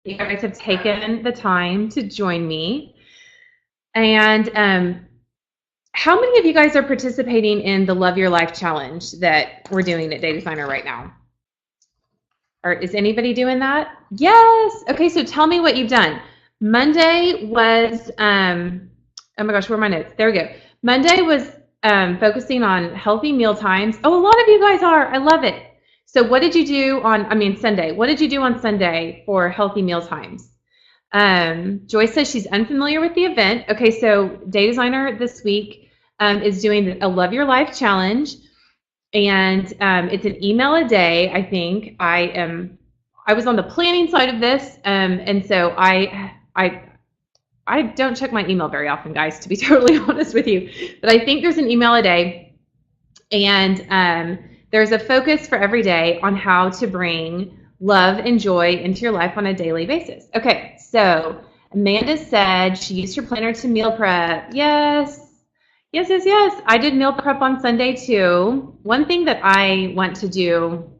You guys have taken the time to join me. And how many of you guys are participating in the Love Your Life Challenge that we're doing at Day Designer right now? Or is anybody doing that? Yes. Okay, so tell me what you've done. Monday was, oh my gosh, where are my notes? There we go. Monday was focusing on healthy meal times. Oh, a lot of you guys are. I love it. So what did you do on, Sunday? What did you do on Sunday for healthy meal times? Joyce says she's unfamiliar with the event. Okay, so Day Designer this week is doing a Love Your Life Challenge. And it's an email a day, I think. I was on the planning side of this, and so I don't check my email very often, guys, to be totally honest with you. But I think there's an email a day, and there's a focus for every day on how to bring love and joy into your life on a daily basis. Okay, so Amanda said she used her planner to meal prep. Yes. Yes. I did meal prep on Sunday too. One thing that I want to do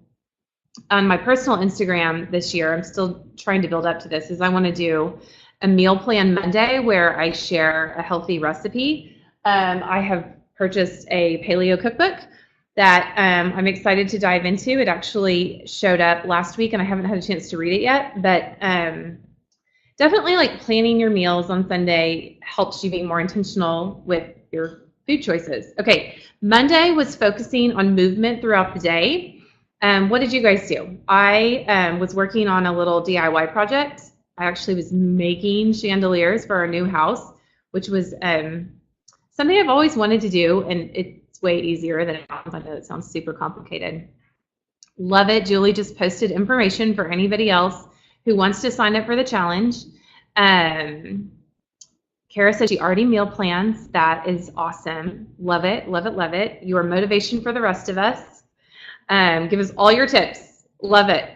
on my personal Instagram this year, I'm still trying to build up to this, is I want to do a meal plan Monday where I share a healthy recipe. I have purchased a paleo cookbook that I'm excited to dive into. It actually showed up last week and I haven't had a chance to read it yet, but definitely like planning your meals on Sunday helps you be more intentional with your food choices. Okay, Monday was focusing on movement throughout the day. What did you guys do? I was working on a little DIY project. I actually was making chandeliers for our new house, which was something I've always wanted to do, and it's way easier than it sounds. I know it sounds super complicated. Love it. Julie just posted information for anybody else who wants to sign up for the challenge. Kara said she already meal plans. That is awesome. Love it, love it, love it. Your motivation for the rest of us. Give us all your tips. Love it.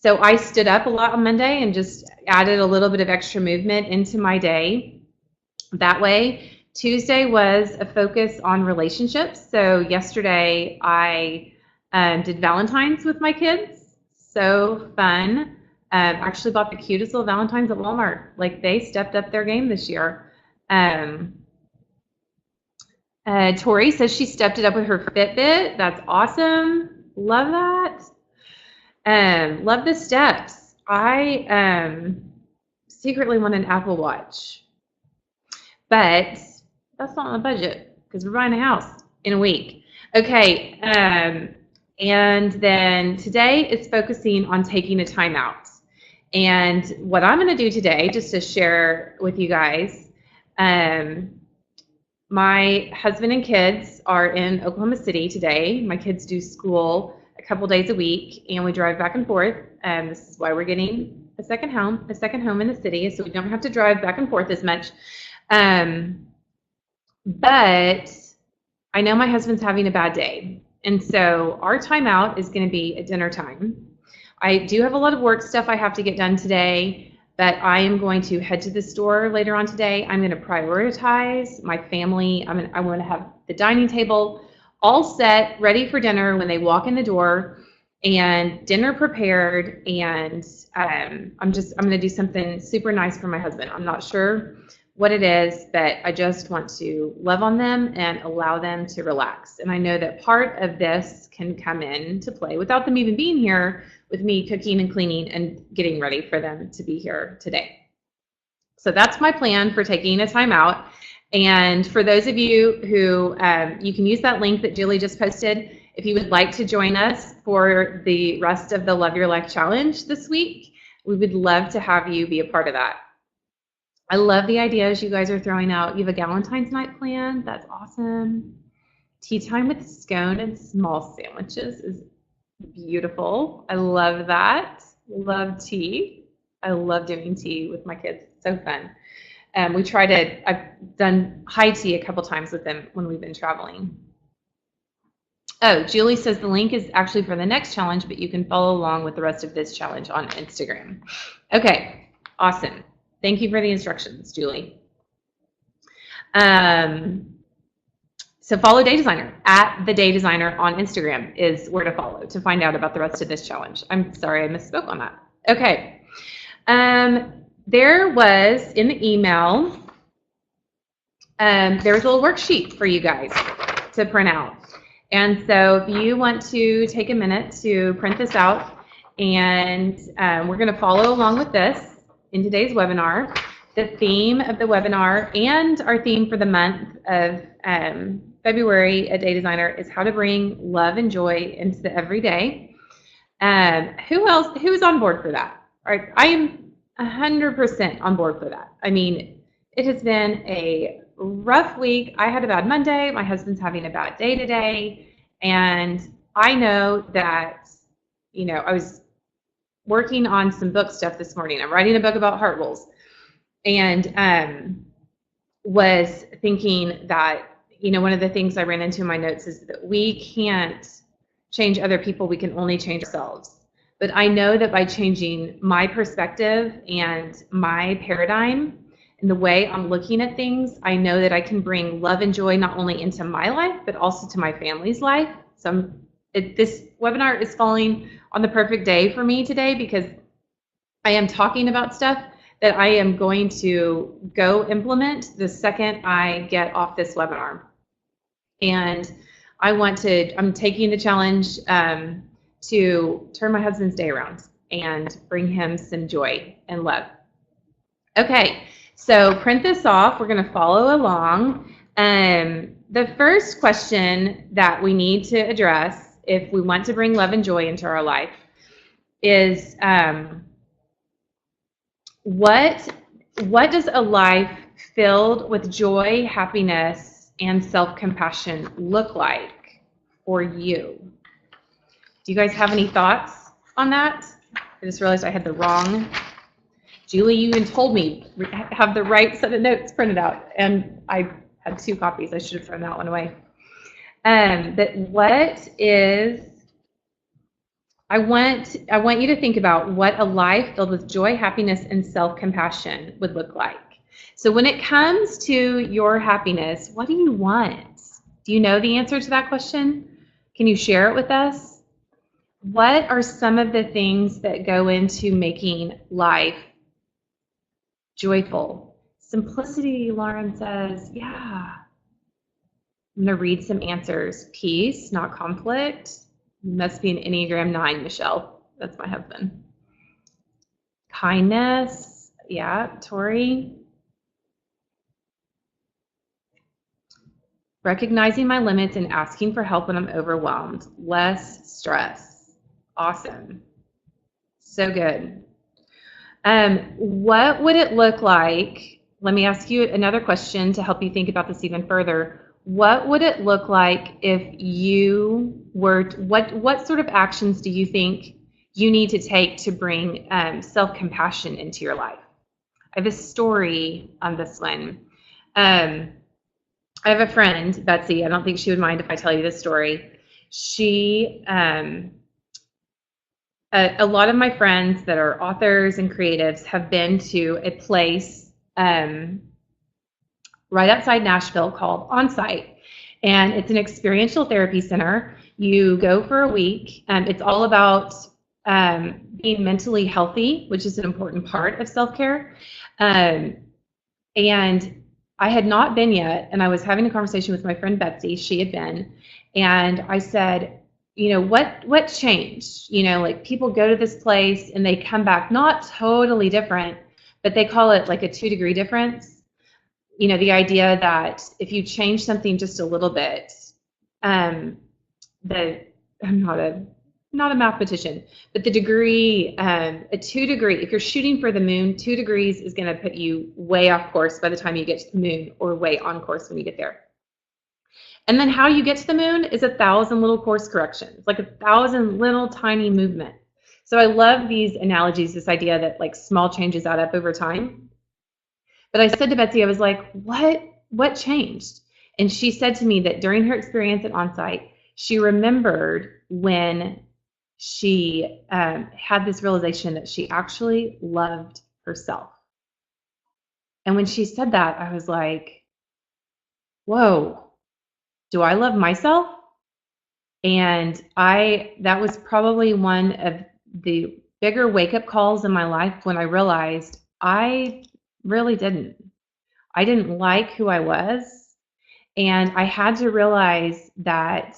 So I stood up a lot on Monday and just added a little bit of extra movement into my day that way. Tuesday was a focus on relationships. So yesterday I did Valentine's with my kids. So fun. Actually bought the cutest little Valentines at Walmart. Like, they stepped up their game this year. Tori says she stepped it up with her Fitbit. That's awesome. Love that. Love the steps. I secretly want an Apple Watch, but that's not on the budget because we're buying a house in a week. Okay. And then today is focusing on taking a time out. And what I'm going to do today, just to share with you guys, my husband and kids are in Oklahoma City today. My kids do school a couple days a week, and we drive back and forth. This is why we're getting a second home in the city, so we don't have to drive back and forth as much. But I know my husband's having a bad day, and so our time out is going to be at dinner time. I do have a lot of work stuff I have to get done today, but I am going to head to the store later on today. I'm going to prioritize my family. I want to have the dining table all set, ready for dinner when they walk in the door, and dinner prepared. And I'm going to do something super nice for my husband. I'm not sure what it is, but I just want to love on them and allow them to relax. And I know that part of this can come into play without them even being here, with me cooking and cleaning and getting ready for them to be here today. So that's my plan for taking a time out. And for those of you who, you can use that link that Julie just posted if you would like to join us for the rest of the Love Your Life Challenge this week. We would love to have you be a part of that. I love the ideas you guys are throwing out. You have a Galentine's night plan. That's awesome. Tea time with scone and small sandwiches is beautiful. I love that. Love tea. I love doing tea with my kids. It's so fun. I've done high tea a couple times with them when we've been traveling. Oh, Julie says the link is actually for the next challenge, but you can follow along with the rest of this challenge on Instagram. Okay, awesome. Thank you for the instructions, Julie. So follow Day Designer. At the Day Designer on Instagram is where to follow to find out about the rest of this challenge. I'm sorry I misspoke on that. Okay. There was in the email, there was a little worksheet for you guys to print out. And so if you want to take a minute to print this out, and we're going to follow along with this in today's webinar. The theme of the webinar and our theme for the month of February at Day Designer is how to bring love and joy into the everyday. Who's on board for that? All right, I am 100% on board for that. I mean, it has been a rough week. I had a bad Monday. My husband's having a bad day today. And I know that, I was working on some book stuff this morning. I'm writing a book about heart goals. And was thinking that, one of the things I ran into in my notes is that we can't change other people. We can only change ourselves. But I know that by changing my perspective and my paradigm and the way I'm looking at things, I know that I can bring love and joy not only into my life, but also to my family's life. So this webinar is falling on the perfect day for me today because I am talking about stuff that I am going to go implement the second I get off this webinar. And I'm taking the challenge to turn my husband's day around and bring him some joy and love. Okay, so print this off. We're going to follow along. The first question that we need to address if we want to bring love and joy into our life is what does a life filled with joy, happiness, and self-compassion look like for you? Do you guys have any thoughts on that? I just realized I had the wrong. Julie, you even told me have the right set of notes printed out, and I had 2 copies. I should have thrown that one away. But what is? I want you to think about what a life filled with joy, happiness, and self-compassion would look like. So when it comes to your happiness, what do you want? Do you know the answer to that question? Can you share it with us? What are some of the things that go into making life joyful? Simplicity, Lauren says, yeah. I'm going to read some answers. Peace, not conflict. You must be an Enneagram 9, Michelle. That's my husband. Kindness, yeah, Tori. Recognizing my limits and asking for help when I'm overwhelmed. Less stress. Awesome. So good. What would it look like? Let me ask you another question to help you think about this even further. What would it look like if you were, what sort of actions do you think you need to take to bring self-compassion into your life? I have a story on this one. I have a friend, Betsy. I don't think she would mind if I tell you this story. She, a lot of my friends that are authors and creatives have been to a place right outside Nashville called Onsite. And it's an experiential therapy center. You go for a week. It's all about being mentally healthy, which is an important part of self-care. And I had not been yet, and I was having a conversation with my friend Betsy. She had been, and I said, what changed? Like people go to this place and they come back not totally different, but they call it like a 2-degree difference. The idea that if you change something just a little bit, I'm not a mathematician, but the degree, a 2-degree, if you're shooting for the moon, 2 degrees is going to put you way off course by the time you get to the moon, or way on course when you get there. And then how you get to the moon is 1,000 little course corrections, like 1,000 little tiny movement. So I love these analogies, this idea that like small changes add up over time. But I said to Betsy, I was like, what changed? And she said to me that during her experience at Onsite, she remembered when she had this realization that she actually loved herself. And when she said that, I was like, whoa, do I love myself? And that was probably one of the bigger wake-up calls in my life when I realized I really didn't. I didn't like who I was, and I had to realize that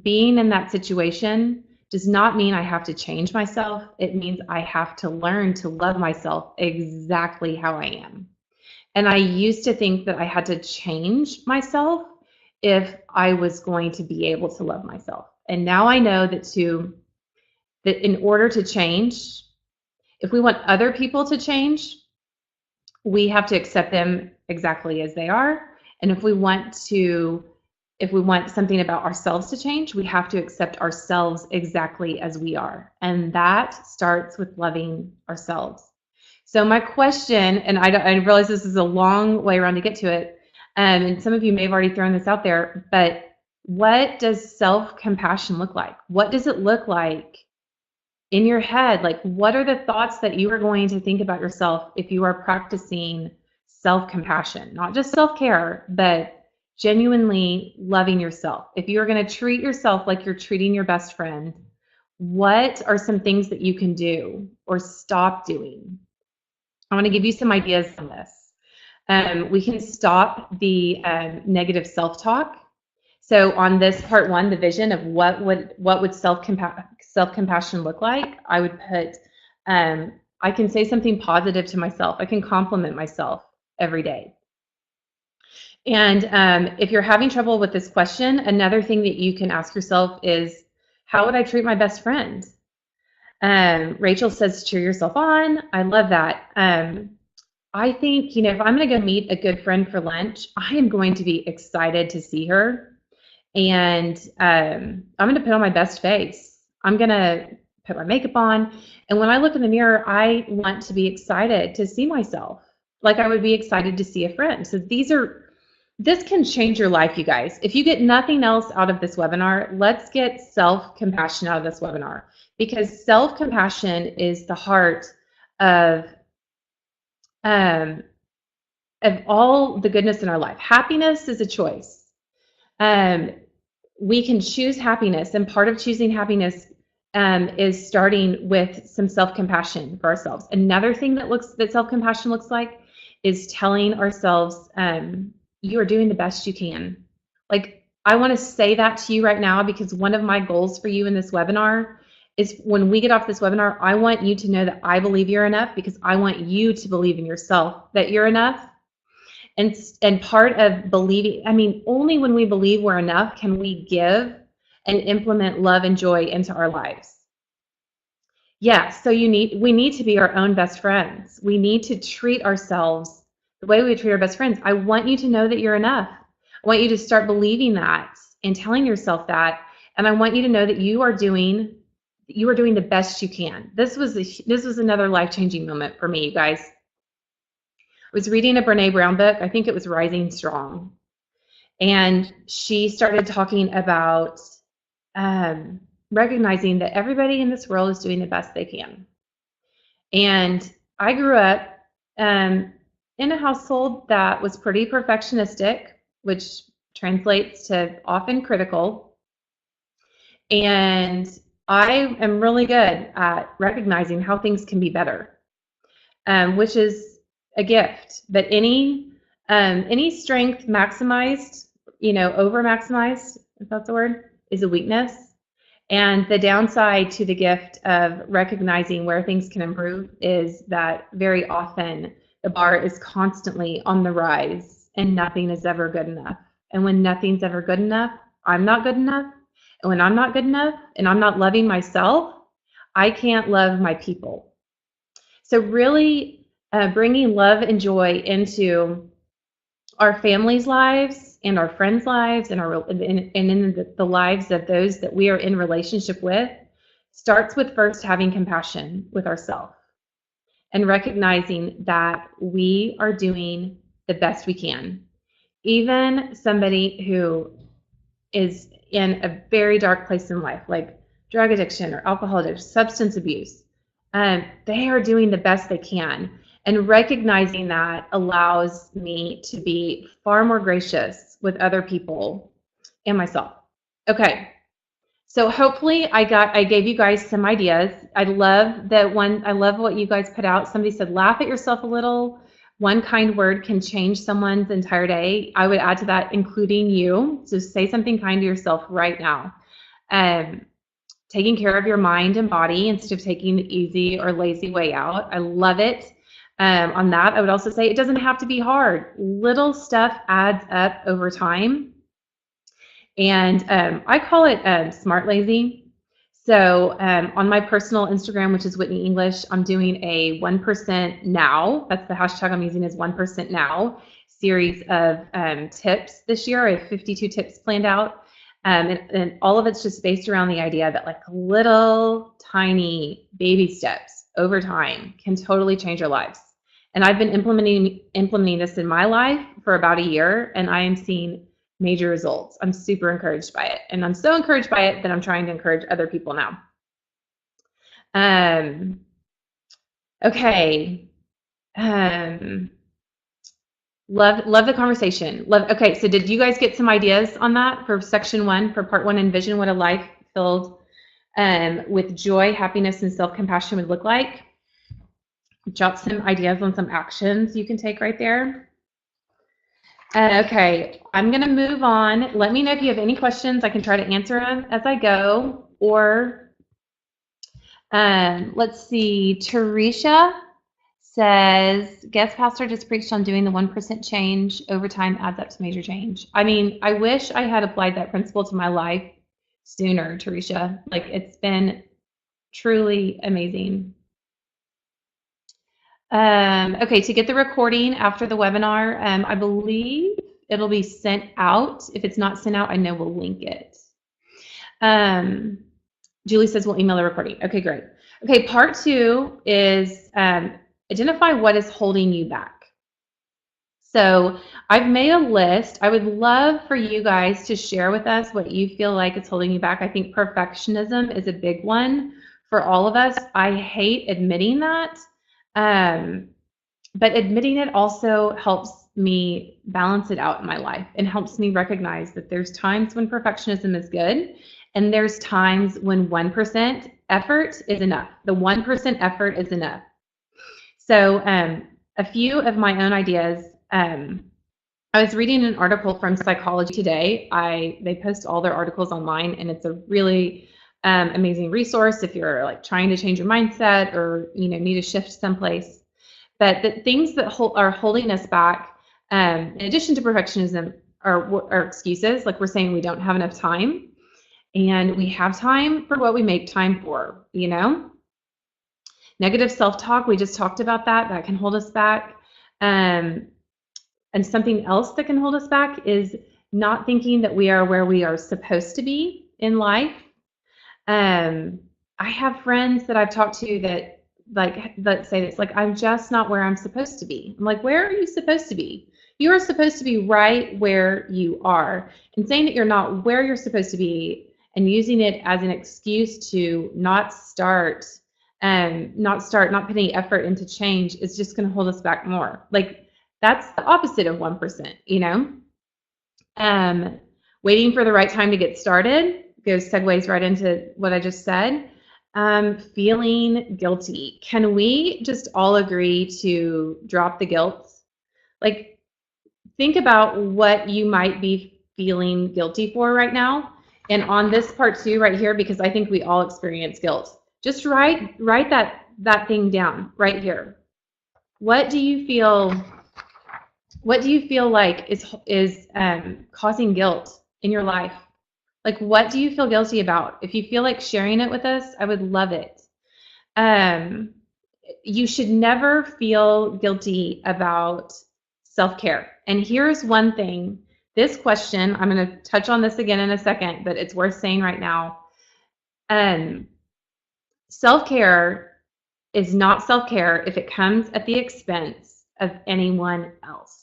being in that situation does not mean I have to change myself. It means I have to learn to love myself exactly how I am. And I used to think that I had to change myself if I was going to be able to love myself. And now I know that in order to change, if we want other people to change, we have to accept them exactly as they are. And if we want something about ourselves to change, we have to accept ourselves exactly as we are. And that starts with loving ourselves. So my question, and I realize this is a long way around to get to it, and some of you may have already thrown this out there, but what does self-compassion look like? What does it look like in your head? Like, what are the thoughts that you are going to think about yourself if you are practicing self-compassion? Not just self-care, but genuinely loving yourself. If you're going to treat yourself like you're treating your best friend, what are some things that you can do or stop doing? I want to give you some ideas on this. We can stop the negative self-talk. So on this part one, the vision of what would self-compassion look like, I would put, I can say something positive to myself. I can compliment myself every day. And if you're having trouble with this question, another thing that you can ask yourself is, how would I treat my best friend? Rachel says, cheer yourself on. I love that. I think, if I'm going to go meet a good friend for lunch, I am going to be excited to see her. And I'm going to put on my best face. I'm going to put my makeup on. And when I look in the mirror, I want to be excited to see myself like I would be excited to see a friend. So this can change your life, you guys. If you get nothing else out of this webinar, let's get self-compassion out of this webinar, because self-compassion is the heart of all the goodness in our life. Happiness is a choice. We can choose happiness, and part of choosing happiness is starting with some self-compassion for ourselves. Another thing that self-compassion looks like is telling ourselves, you are doing the best you can. Like, I want to say that to you right now, because one of my goals for you in this webinar is, when we get off this webinar, I want you to know that I believe you're enough, because I want you to believe in yourself that you're enough. And part of believing, only when we believe we're enough can we give and implement love and joy into our lives. Yeah, so we need to be our own best friends. We need to treat ourselves the way we treat our best friends. I want you to know that you're enough. I want you to start believing that and telling yourself that. And I want you to know that you are doing the best you can. This was another life-changing moment for me, you guys. I was reading a Brene Brown book. I think it was Rising Strong. And she started talking about recognizing that everybody in this world is doing the best they can. And I grew up in a household that was pretty perfectionistic, which translates to often critical. And I am really good at recognizing how things can be better, which is a gift. But any strength maximized, over maximized, if that's the word, is a weakness. And the downside to the gift of recognizing where things can improve is that very often the bar is constantly on the rise and nothing is ever good enough. And when nothing's ever good enough, I'm not good enough. And when I'm not good enough and I'm not loving myself, I can't love my people. So really bringing love and joy into our families' lives and our friends' lives and in the lives of those that we are in relationship with starts with first having compassion with ourselves and recognizing that we are doing the best we can. Even somebody who is in a very dark place in life, like drug addiction or alcohol addiction, substance abuse, they are doing the best they can. And recognizing that allows me to be far more gracious with other people and myself. Okay, So hopefully I gave you guys some ideas. I love what you guys put out. Somebody said, laugh at yourself a little. One kind word can change someone's entire day. I would add to that, including you. So say something kind to yourself right now. Taking care of your mind and body instead of taking the easy or lazy way out. I love it. On that, I would also say it doesn't have to be hard. Little stuff adds up over time. And I call it smart lazy. So on my personal Instagram, which is Whitney English, I'm doing a 1% now. That's the hashtag I'm using, is 1% now series of tips this year. I have 52 tips planned out. And all of it's just based around the idea that like little tiny baby steps over time can totally change your lives. And I've been implementing this in my life for about a year, and I am seeing major results. I'm super encouraged by it. And I'm so encouraged by it that I'm trying to encourage other people now. Okay. Love the conversation. Okay, so did you guys get some ideas on that for section 1, for part 1, envision what a life filled with joy, happiness, and self-compassion would look like? Jot some ideas on some actions you can take right there. Okay, I'm going to move on. Let me know if you have any questions. I can try to answer them as I go. Or let's see, Teresa says, guest pastor just preached on doing the 1% change over time adds up to major change. I mean, I wish I had applied that principle to my life sooner, Teresa. Like, it's been truly amazing. Okay, to get the recording after the webinar, I believe it'll be sent out. If it's not sent out, I know we'll link it. Julie says we'll email the recording. Okay, great. Okay, part 2 is identify what is holding you back. So I've made a list. I would love for you guys to share with us what you feel like is holding you back. I think perfectionism is a big one for all of us. I hate admitting that. But admitting it also helps me balance it out in my life and helps me recognize that there's times when perfectionism is good and there's times when 1% effort is enough. The 1% effort is enough. So a few of my own ideas. I was reading an article from Psychology Today. They post all their articles online, and it's a really amazing resource if you're like trying to change your mindset or need to shift someplace. But the things that are holding us back, in addition to perfectionism, are excuses. Like we're saying we don't have enough time, and we have time for what we make time for. Negative self-talk. We just talked about that. That can hold us back. And something else that can hold us back is not thinking that we are where we are supposed to be in life. I have friends that I've talked to that say this, like, I'm just not where I'm supposed to be. I'm like, where are you supposed to be? You are supposed to be right where you are. And saying that you're not where you're supposed to be and using it as an excuse to not put any effort into change is just going to hold us back more. Like, that's the opposite of 1%, waiting for the right time to get started segues right into what I just said. Feeling guilty. Can we just all agree to drop the guilt? Like, think about what you might be feeling guilty for right now. And on this part 2 right here, because I think we all experience guilt, just write that thing down right here. What do you feel like is causing guilt in your life? Like, what do you feel guilty about? If you feel like sharing it with us, I would love it. You should never feel guilty about self-care. And here's one thing. This question, I'm going to touch on this again in a second, but it's worth saying right now. Self-care is not self-care if it comes at the expense of anyone else.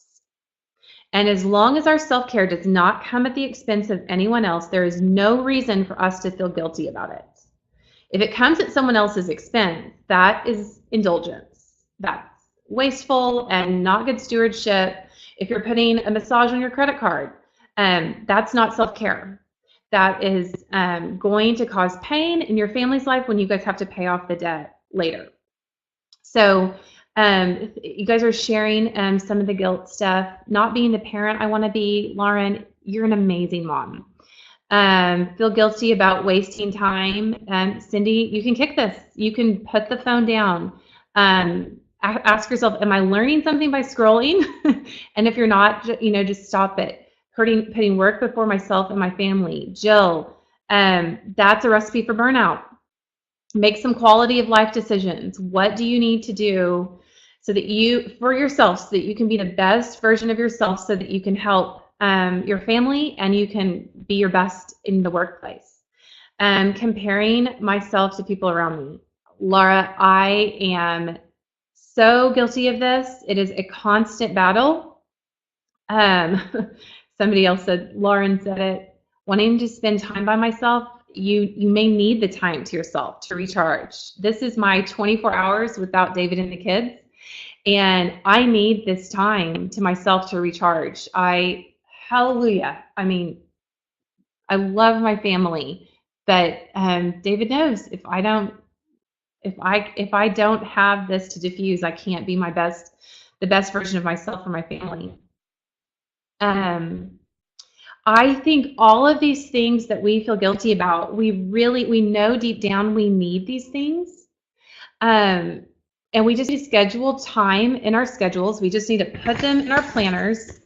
And as long as our self-care does not come at the expense of anyone else, there is no reason for us to feel guilty about it. If it comes at someone else's expense, that is indulgence. That's wasteful and not good stewardship. If you're putting a massage on your credit card, that's not self-care. that is going to cause pain in your family's life when you guys have to pay off the debt later. So you guys are sharing some of the guilt stuff. Not being the parent I want to be, Lauren, you're an amazing mom. Feel guilty about wasting time. Cindy, you can kick this. You can put the phone down. Ask yourself, am I learning something by scrolling? And if you're not, just stop it. Putting work before myself and my family. Jill, that's a recipe for burnout. Make some quality of life decisions. What do you need to do for yourself, so that you can be the best version of yourself, so that you can help your family and you can be your best in the workplace? Comparing myself to people around me. Laura, I am so guilty of this. It is a constant battle. Somebody else said, Lauren said it, wanting to spend time by myself. You may need the time to yourself to recharge. This is my 24 hours without David and the kids, and I need this time to myself to recharge. Hallelujah. I mean, I love my family, but David knows if I don't have this to diffuse, I can't be the best version of myself for my family. I think all of these things that we feel guilty about, we know deep down we need these things. And we just need to schedule time in our schedules. We just need to put them in our planners.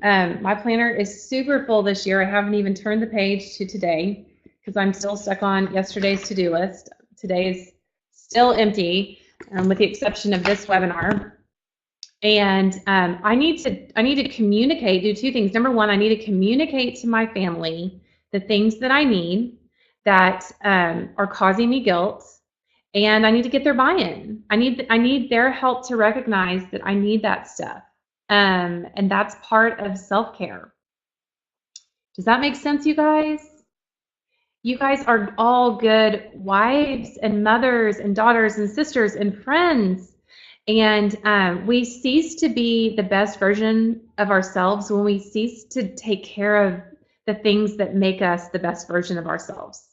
My planner is super full this year. I haven't even turned the page to today because I'm still stuck on yesterday's to-do list. Today is still empty, with the exception of this webinar. And I need to communicate, do two things. Number one, I need to communicate to my family the things that I need that are causing me guilt, and I need to get their buy-in. I need their help to recognize that I need that stuff, and that's part of self-care. Does that make sense, you guys? You guys are all good wives and mothers and daughters and sisters and friends. And we cease to be the best version of ourselves when we cease to take care of the things that make us the best version of ourselves.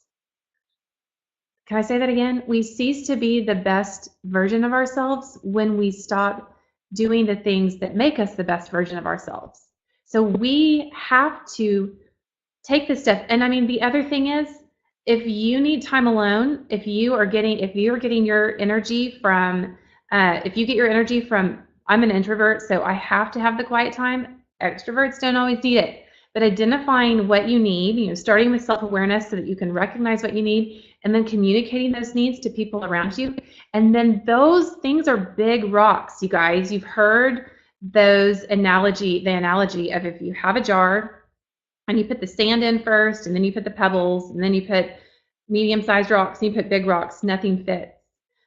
Can I say that again? We cease to be the best version of ourselves when we stop doing the things that make us the best version of ourselves. So we have to take this stuff. And I mean, the other thing is, if you need time alone, if you're getting your energy from if you get your energy from, I'm an introvert, so I have to have the quiet time. Extroverts don't always need it. But identifying what you need, starting with self-awareness so that you can recognize what you need, and then communicating those needs to people around you. And then those things are big rocks, you guys. You've heard the analogy of if you have a jar and you put the sand in first, and then you put the pebbles, and then you put medium-sized rocks, and you put big rocks, nothing fits.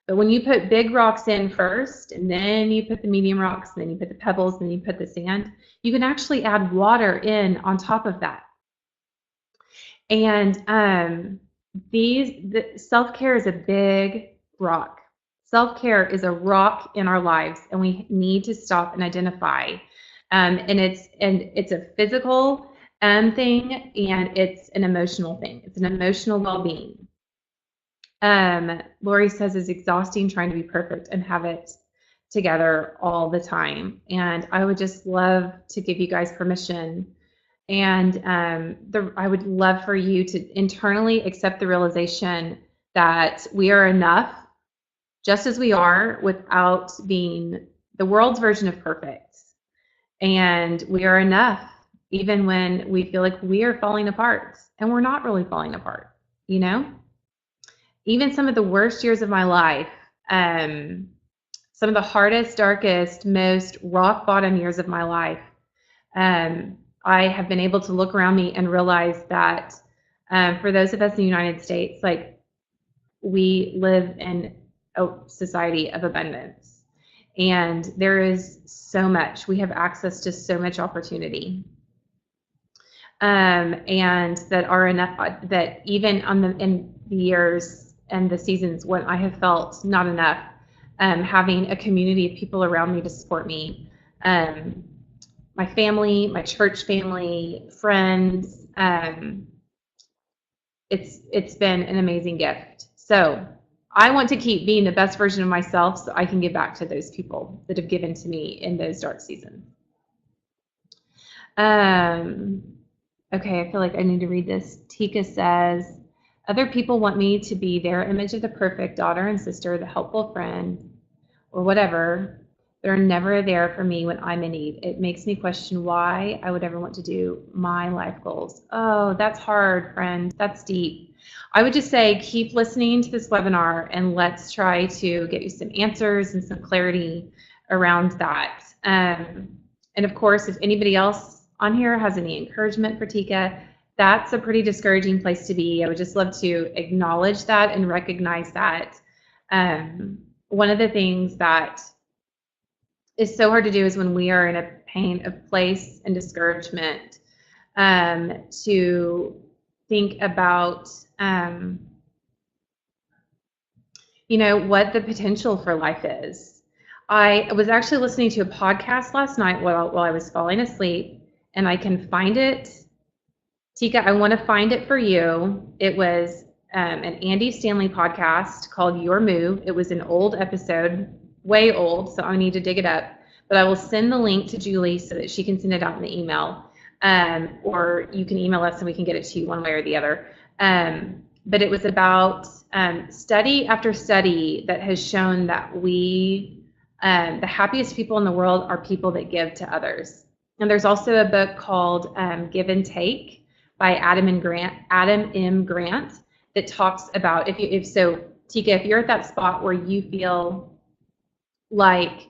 But when you put big rocks in first, and then you put the medium rocks, and then you put the pebbles, and then you put the sand, you can actually add water in on top of that. And self-care is a big rock. Self-care is a rock in our lives, and we need to stop and identify. And it's a physical thing, and it's an emotional thing. It's an emotional well-being. Lori says it's exhausting trying to be perfect and have it together all the time. And I would just love to give you guys permission. And I would love for you to internally accept the realization that we are enough just as we are, without being the world's version of perfect. And we are enough even when we feel like we are falling apart, and we're not really falling apart, Even some of the worst years of my life, some of the hardest, darkest, most rock bottom years of my life, I have been able to look around me and realize that for those of us in the United States, like, we live in a society of abundance, and there is so much. We have access to so much opportunity, and that are enough. That even in the years and the seasons when I have felt not enough, having a community of people around me to support me, my family, my church family, friends, it's been an amazing gift. So I want to keep being the best version of myself so I can give back to those people that have given to me in those dark seasons. Okay, I feel like I need to read this. Tika says, other people want me to be their image of the perfect daughter and sister, the helpful friend, or whatever. They're never there for me when I'm in need. It makes me question why I would ever want to do my life goals. Oh, that's hard, friend. That's deep. I would just say keep listening to this webinar and let's try to get you some answers and some clarity around that. And of course, if anybody else on here has any encouragement for Tika, that's a pretty discouraging place to be. I would just love to acknowledge that and recognize that. One of the things that is so hard to do is when we are in a pain of place and discouragement, to think about, what the potential for life is. I was actually listening to a podcast last night while I was falling asleep, and I can find it. Tika, I want to find it for you. It was an Andy Stanley podcast called Your Move. It was an old episode, way old, so I need to dig it up. But I will send the link to Julie so that she can send it out in the email. Or you can email us and we can get it to you one way or the other. But it was about study after study that has shown that the happiest people in the world are people that give to others. And there's also a book called Give and Take by Adam M. Grant that talks about, Tika, if you're at that spot where you feel like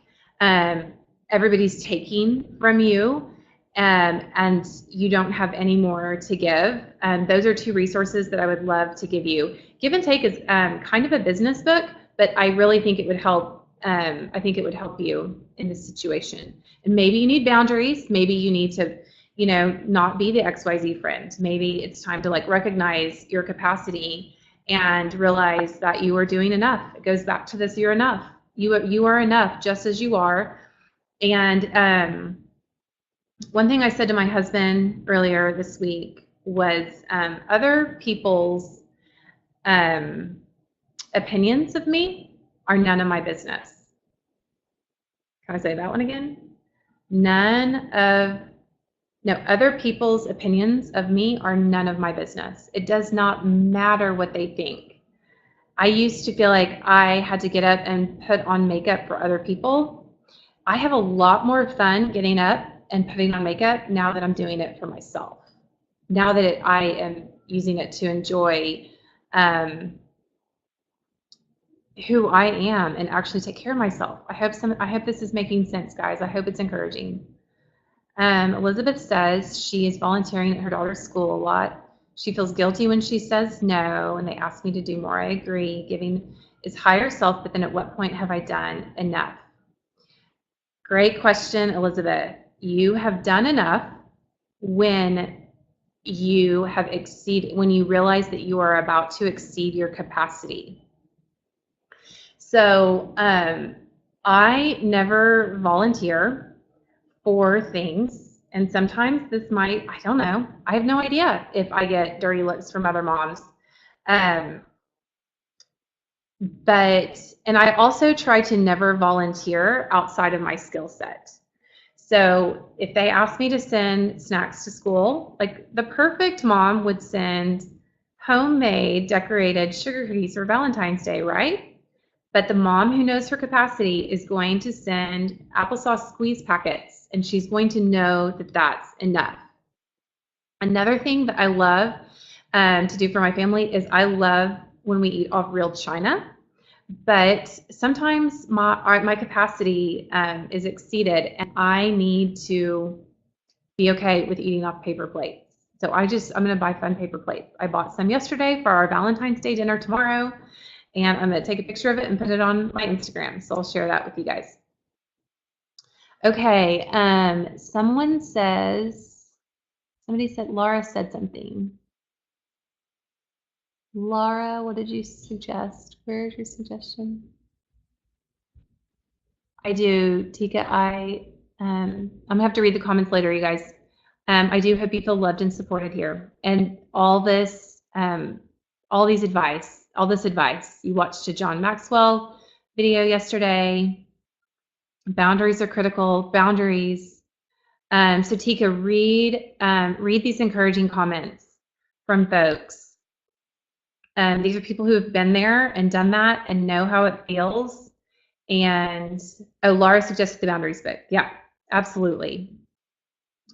everybody's taking from you and you don't have any more to give, those are two resources that I would love to give you. Give and Take is kind of a business book, but I really think it would help. I think it would help you in this situation. And maybe you need boundaries. Maybe you need to, not be the XYZ friend. Maybe it's time to recognize your capacity and realize that you are doing enough. It goes back to this: you're enough. You are enough just as you are. And one thing I said to my husband earlier this week was other people's opinions of me are none of my business. Can I say that one again? Other people's opinions of me are none of my business. It does not matter what they think. I used to feel like I had to get up and put on makeup for other people. I have a lot more fun getting up and putting on makeup now that I'm doing it for myself. Now that I am using it to enjoy who I am and actually take care of myself. I hope this is making sense, guys. I hope it's encouraging. Elizabeth says she is volunteering at her daughter's school a lot. She feels guilty when she says no, and they ask me to do more. I agree. Giving is higher self, but then at what point have I done enough? Great question, Elizabeth. You have done enough when you realize that you are about to exceed your capacity. So I never volunteer for things, and sometimes this might, I don't know, I have no idea if I get dirty looks from other moms. And I also try to never volunteer outside of my skill set. So if they ask me to send snacks to school, like the perfect mom would send homemade decorated sugar cookies for Valentine's Day, right? But the mom who knows her capacity is going to send applesauce squeeze packets, and she's going to know that that's enough. Another thing that I love to do for my family is I love when we eat off real china, but sometimes my capacity is exceeded, and I need to be okay with eating off paper plates. So I'm going to buy fun paper plates. I bought some yesterday for our Valentine's Day dinner tomorrow. And I'm going to take a picture of it and put it on my Instagram. So I'll share that with you guys. Okay. Somebody said, Laura said something. Laura, what did you suggest? Where's your suggestion? I do, Tika. I'm going to have to read the comments later, you guys. I do hope you feel loved and supported here. And all this all this advice. You watched a John Maxwell video yesterday. Boundaries are critical. Boundaries. So Tika, read these encouraging comments from folks. These are people who have been there and done that and know how it feels. And Laura suggested the Boundaries book. Yeah, absolutely.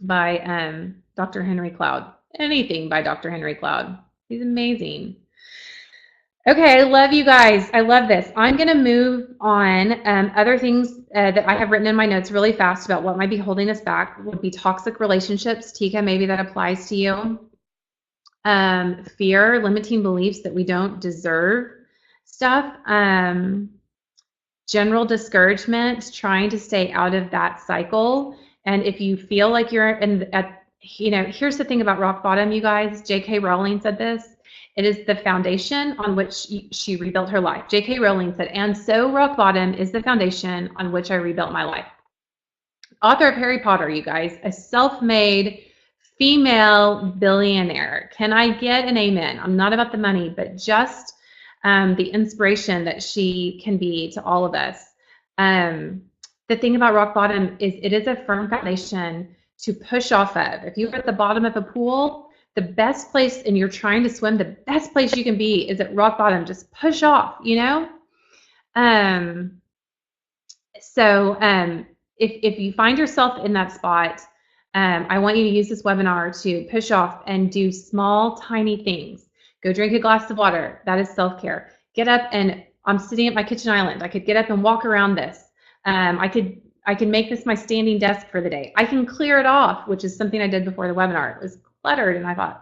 By Dr. Henry Cloud. Anything by Dr. Henry Cloud. He's amazing. Okay, I love you guys. I love this. I'm going to move on. Other things that I have written in my notes really fast about what might be holding us back would be toxic relationships. Tika, maybe that applies to you. Fear, limiting beliefs that we don't deserve stuff. General discouragement, trying to stay out of that cycle. And if you feel like you're here's the thing about rock bottom, you guys. J.K. Rowling said this. It is the foundation on which she rebuilt her life. J.K. Rowling said, and so rock bottom is the foundation on which I rebuilt my life. Author of Harry Potter, you guys, a self-made female billionaire. Can I get an amen? I'm not about the money, but just the inspiration that she can be to all of us. The thing about rock bottom is it is a firm foundation to push off of. If you're at the bottom of a pool, the best place, and you're trying to swim, the best place you can be is at rock bottom. Just push off, you know? If you find yourself in that spot, I want you to use this webinar to push off and do small, tiny things. Go drink a glass of water. That is self-care. Get up, and I'm sitting at my kitchen island. I could get up and walk around this. I can make this my standing desk for the day. I can clear it off, which is something I did before the webinar. It was cluttered, and I thought,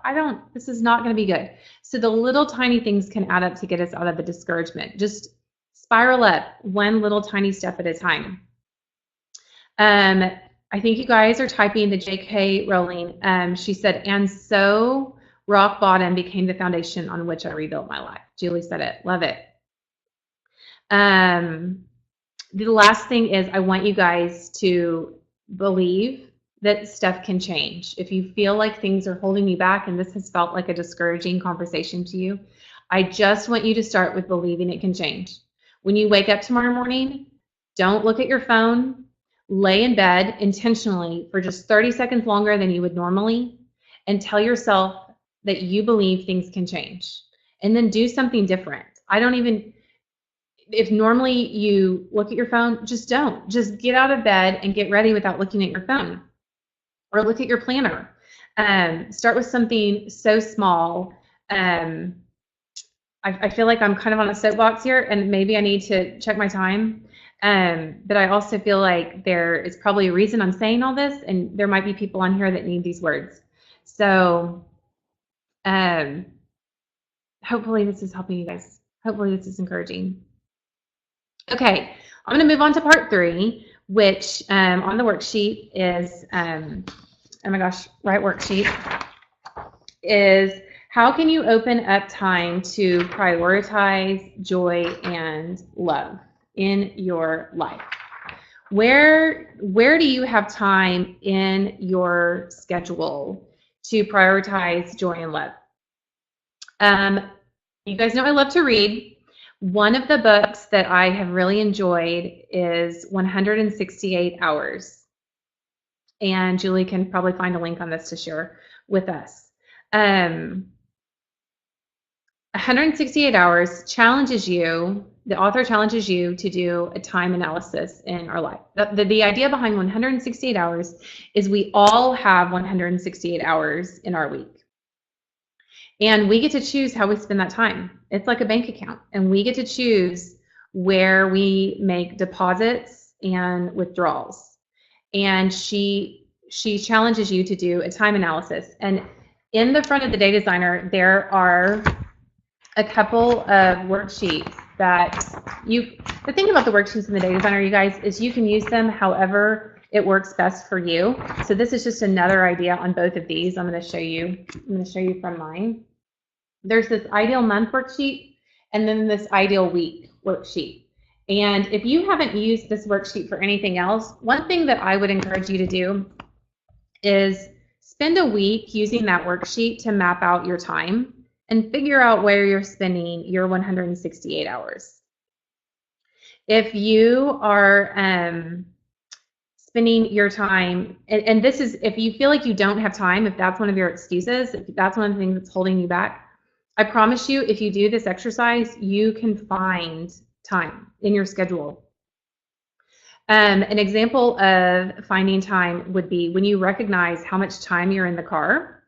this is not going to be good. So the little tiny things can add up to get us out of the discouragement. Just spiral up one little tiny step at a time. I think you guys are typing the J.K. Rowling. She said, and so rock bottom became the foundation on which I rebuilt my life. Julie said it. Love it. The last thing is I want you guys to believe that stuff can change. If you feel like things are holding you back and this has felt like a discouraging conversation to you, I just want you to start with believing it can change. When you wake up tomorrow morning, don't look at your phone. Lay in bed intentionally for just 30 seconds longer than you would normally and tell yourself that you believe things can change. And then do something different. If normally you look at your phone, just don't. Just get out of bed and get ready without looking at your phone. Or look at your planner. Start with something so small. I feel like I'm kind of on a soapbox here, and maybe I need to check my time. But I also feel like there is probably a reason I'm saying all this, and there might be people on here that need these words. So hopefully this is helping you guys. Hopefully this is encouraging. Okay, I'm going to move on to part 3, which on the worksheet is, oh my gosh, right worksheet, is how can you open up time to prioritize joy and love in your life? Where do you have time in your schedule to prioritize joy and love? You guys know I love to read. One of the books that I have really enjoyed is 168 Hours. And Julie can probably find a link on this to share with us. 168 Hours challenges you, the author challenges you to do a time analysis in our life. The idea behind 168 hours is we all have 168 hours in our week. And we get to choose how we spend that time. It's like a bank account, and we get to choose where we make deposits and withdrawals. And she challenges you to do a time analysis. And in the front of the Day Designer, there are a couple of worksheets that the thing about the worksheets in the Day Designer, you guys, is you can use them however it works best for you. So this is just another idea on both of these. I'm going to show you from mine. There's this ideal month worksheet and then this ideal week worksheet. And if you haven't used this worksheet for anything else, one thing that I would encourage you to do is spend a week using that worksheet to map out your time and figure out where you're spending your 168 hours. If you are spending your time, and this is, if you feel like you don't have time, if that's one of your excuses, if that's one of the things that's holding you back, I promise you, if you do this exercise, you can find time in your schedule. An example of finding time would be when you recognize how much time you're in the car,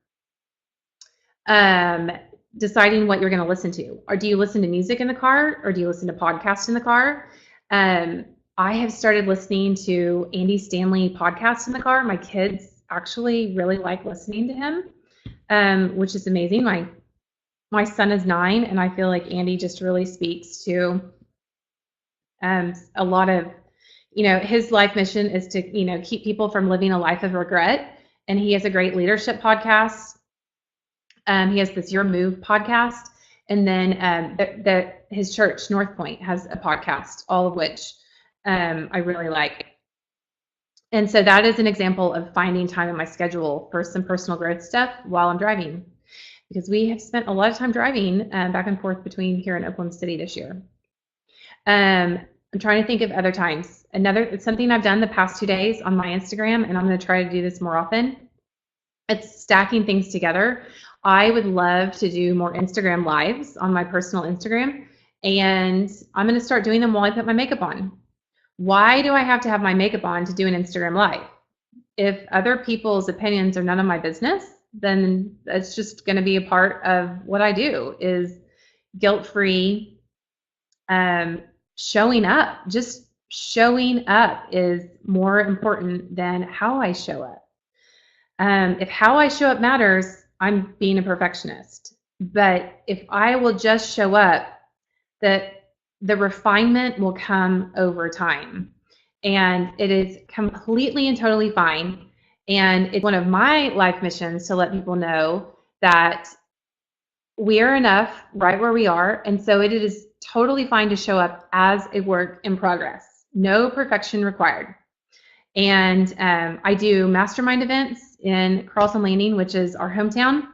deciding what you're going to listen to. Or do you listen to music in the car, or do you listen to podcasts in the car? I have started listening to Andy Stanley podcasts in the car. My kids actually really like listening to him, which is amazing. My son is 9, and I feel like Andy just really speaks to a lot of, his life mission is to, keep people from living a life of regret. And he has a great leadership podcast. He has this Your Move podcast. And then his church, North Point, has a podcast, all of which I really like. And so that is an example of finding time in my schedule for some personal growth stuff while I'm driving, because we have spent a lot of time driving back and forth between here and Oklahoma City this year. I'm trying to think of other times. It's something I've done the past 2 days on my Instagram, and I'm going to try to do this more often. It's stacking things together. I would love to do more Instagram lives on my personal Instagram, and I'm going to start doing them while I put my makeup on. Why do I have to have my makeup on to do an Instagram live? If other people's opinions are none of my business, then it's just going to be a part of what I do, is guilt-free showing up. Just showing up is more important than how I show up. If how I show up matters, I'm being a perfectionist. But if I will just show up, the refinement will come over time. And it is completely and totally fine. And it's one of my life missions to let people know that we are enough right where we are. And so it is totally fine to show up as a work in progress. No perfection required. And I do mastermind events in Carlson Landing, which is our hometown.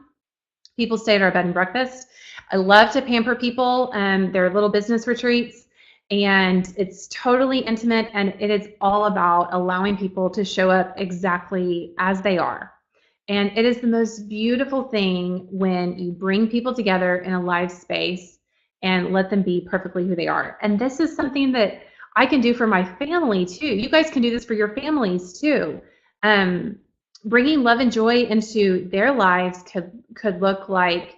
People stay at our bed and breakfast. I love to pamper people. They're little business retreats, and it's totally intimate, and it is all about allowing people to show up exactly as they are. And it is the most beautiful thing when you bring people together in a live space and let them be perfectly who they are. And this is something that I can do for my family too. You guys can do this for your families too. Bringing love and joy into their lives could look like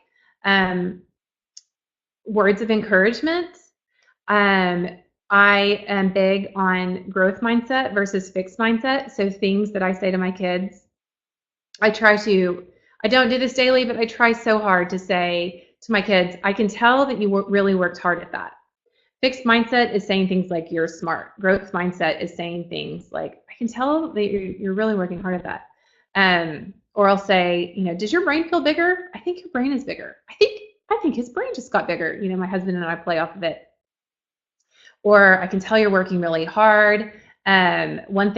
words of encouragement. I am big on growth mindset versus fixed mindset. So things that I say to my kids, I don't do this daily, but I try so hard to say to my kids, I can tell that you really worked hard at that. Fixed mindset is saying things like, you're smart. Growth mindset is saying things like, I can tell that you're really working hard at that. Or I'll say, does your brain feel bigger? I think your brain is bigger. I think his brain just got bigger. My husband and I play off of it. Or I can tell you're working really hard. One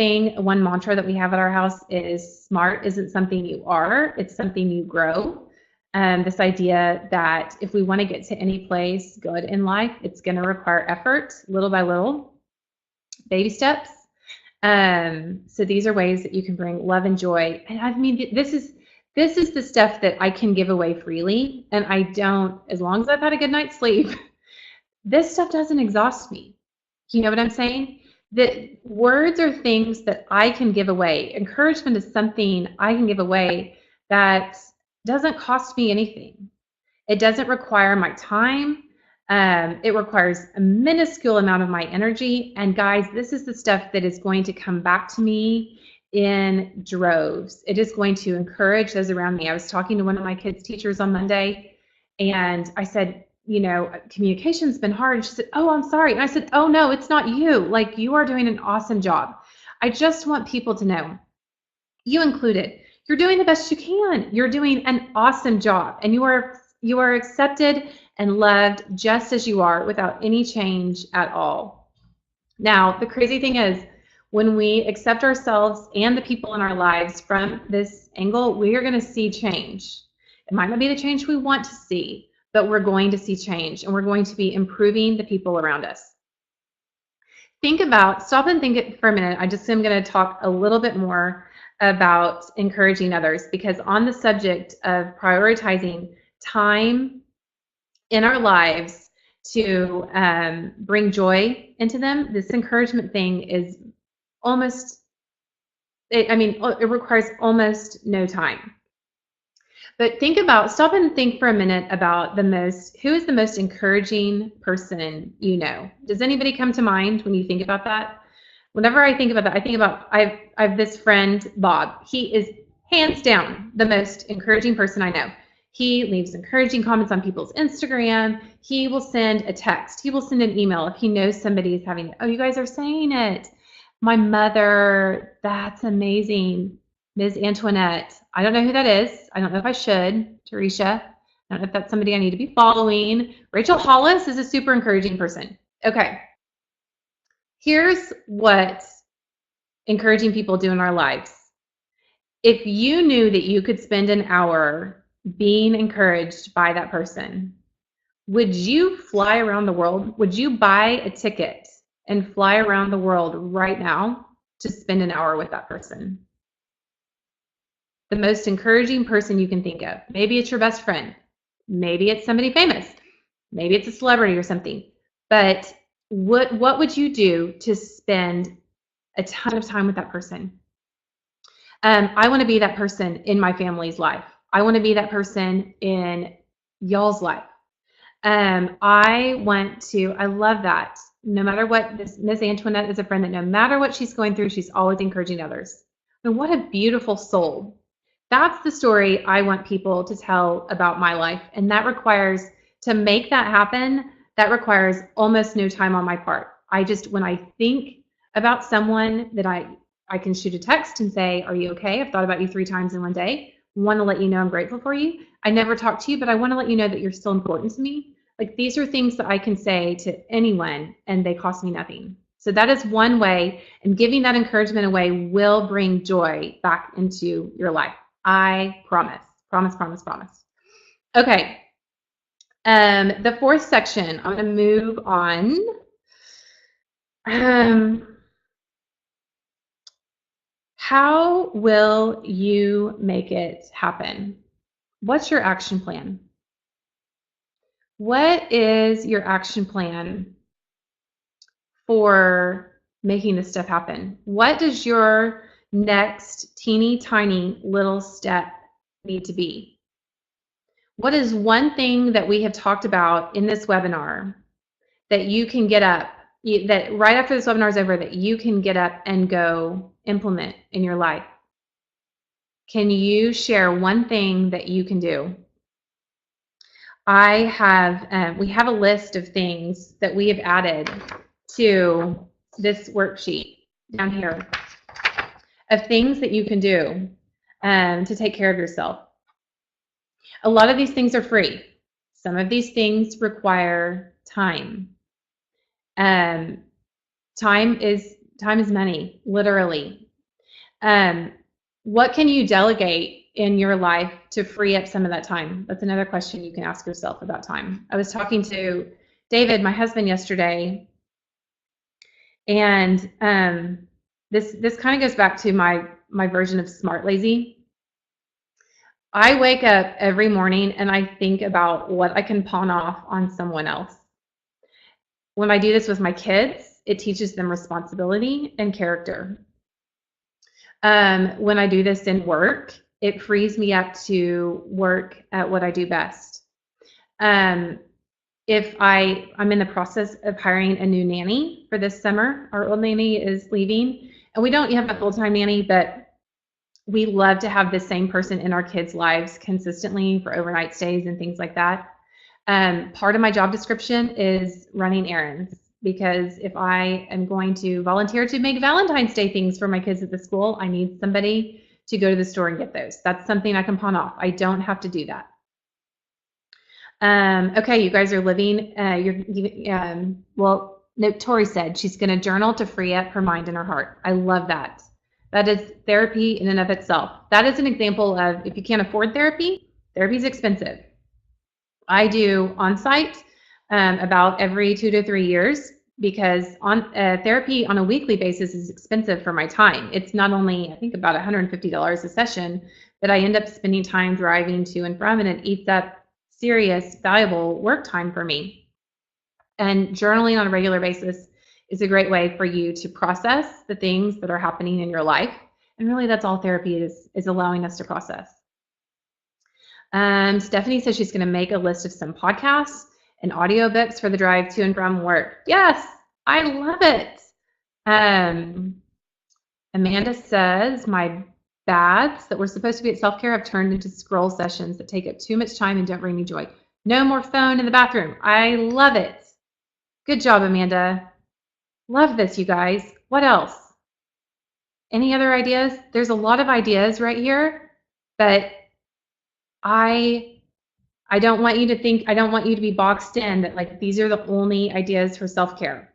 mantra that we have at our house is, smart isn't something you are, it's something you grow. This idea that if we want to get to any place good in life, it's going to require effort, little by little, baby steps. So these are ways that you can bring love and joy. And I mean, this is the stuff that I can give away freely, and I don't, as long as I've had a good night's sleep, this stuff doesn't exhaust me. You know what I'm saying? That words are things that I can give away. Encouragement is something I can give away that doesn't cost me anything. It doesn't require my time. It requires a minuscule amount of my energy. And guys, this is the stuff that is going to come back to me in droves. It is going to encourage those around me. I was talking to one of my kids' teachers on Monday, and I said, communication's been hard. And she said, oh, I'm sorry. And I said, oh, no, it's not you. Like, you are doing an awesome job. I just want people to know, you included, you're doing the best you can. You're doing an awesome job. And you are accepted and loved just as you are, without any change at all. Now, the crazy thing is, when we accept ourselves and the people in our lives from this angle, we are going to see change. It might not be the change we want to see, but we're going to see change, and we're going to be improving the people around us. Stop and think for a minute. I just am going to talk a little bit more about encouraging others, because on the subject of prioritizing time in our lives to bring joy into them, this encouragement thing is it requires almost no time. But stop and think for a minute about who is the most encouraging person you know? Does anybody come to mind when you think about that? Whenever I think about that, I have this friend, Bob. He is hands down the most encouraging person I know. He leaves encouraging comments on people's Instagram. He will send a text. He will send an email if he knows somebody is having, oh, you guys are saying it. My mother, that's amazing. Ms. Antoinette. I don't know who that is. I don't know if I should. Teresa. I don't know if that's somebody I need to be following. Rachel Hollis is a super encouraging person. Okay. Here's what encouraging people do in our lives. If you knew that you could spend an hour being encouraged by that person, would you fly around the world? Would you buy a ticket and fly around the world right now to spend an hour with that person? The most encouraging person you can think of. Maybe it's your best friend. Maybe it's somebody famous. Maybe it's a celebrity or something. But what would you do to spend a ton of time with that person? I want to be that person in my family's life. I want to be that person in y'all's life. I love that. No matter what, Miss Antoinette is a friend that no matter what she's going through, she's always encouraging others. And what a beautiful soul. That's the story I want people to tell about my life. And that requires, to make that happen, that requires almost no time on my part. When I think about someone that I can shoot a text and say, are you okay? I've thought about you 3 times in one day. Want to let you know I'm grateful for you. I never talk to you, but I want to let you know that you're still important to me. Like, these are things that I can say to anyone and they cost me nothing. So that is one way, and giving that encouragement away will bring joy back into your life. I promise. Promise, promise, promise. Okay. The 4th section, I'm going to move on. How will you make it happen? What's your action plan? What is your action plan for making this stuff happen? What does your next teeny tiny little step need to be? What is one thing that we have talked about in this webinar that you can get up, that right after this webinar is over, that you can get up and go implement in your life? Can you share one thing that you can do? We have a list of things that we have added to this worksheet down here of things that you can do to take care of yourself. A lot of these things are free. Some of these things require time. Time is money, literally. What can you delegate in your life to free up some of that time? That's another question you can ask yourself about time. I was talking to David, my husband, yesterday, and this kind of goes back to my version of smart lazy. I wake up every morning and I think about what I can pawn off on someone else. When I do this with my kids, it teaches them responsibility and character. When I do this in work, it frees me up to work at what I do best. If I'm in the process of hiring a new nanny for this summer. Our old nanny is leaving, and we don't have a full-time nanny, but we love to have the same person in our kids' lives consistently for overnight stays and things like that. Part of my job description is running errands, because if I am going to volunteer to make Valentine's Day things for my kids at the school, I need somebody to go to the store and get those. That's something I can pawn off. I don't have to do that. Okay, you guys are living, Tori said she's going to journal to free up her mind and her heart. I love that. That is therapy in and of itself. That is an example of, if you can't afford therapy, therapy is expensive. I do on-site about every 2 to 3 years because on therapy on a weekly basis is expensive for my time. It's not only, I think, about $150 a session, but I end up spending time driving to and from, and it eats up serious, valuable work time for me. And journaling on a regular basis is a great way for you to process the things that are happening in your life. And really, that's all therapy is allowing us to process. Stephanie says she's going to make a list of some podcasts and audiobooks for the drive to and from work. Yes, I love it. Amanda says my baths that were supposed to be at self-care have turned into scroll sessions that take up too much time and don't bring me joy. No more phone in the bathroom. I love it. Good job, Amanda. Love this, you guys. What else? Any other ideas? There's a lot of ideas right here, but I don't want you to think, I don't want you to be boxed in that like these are the only ideas for self-care.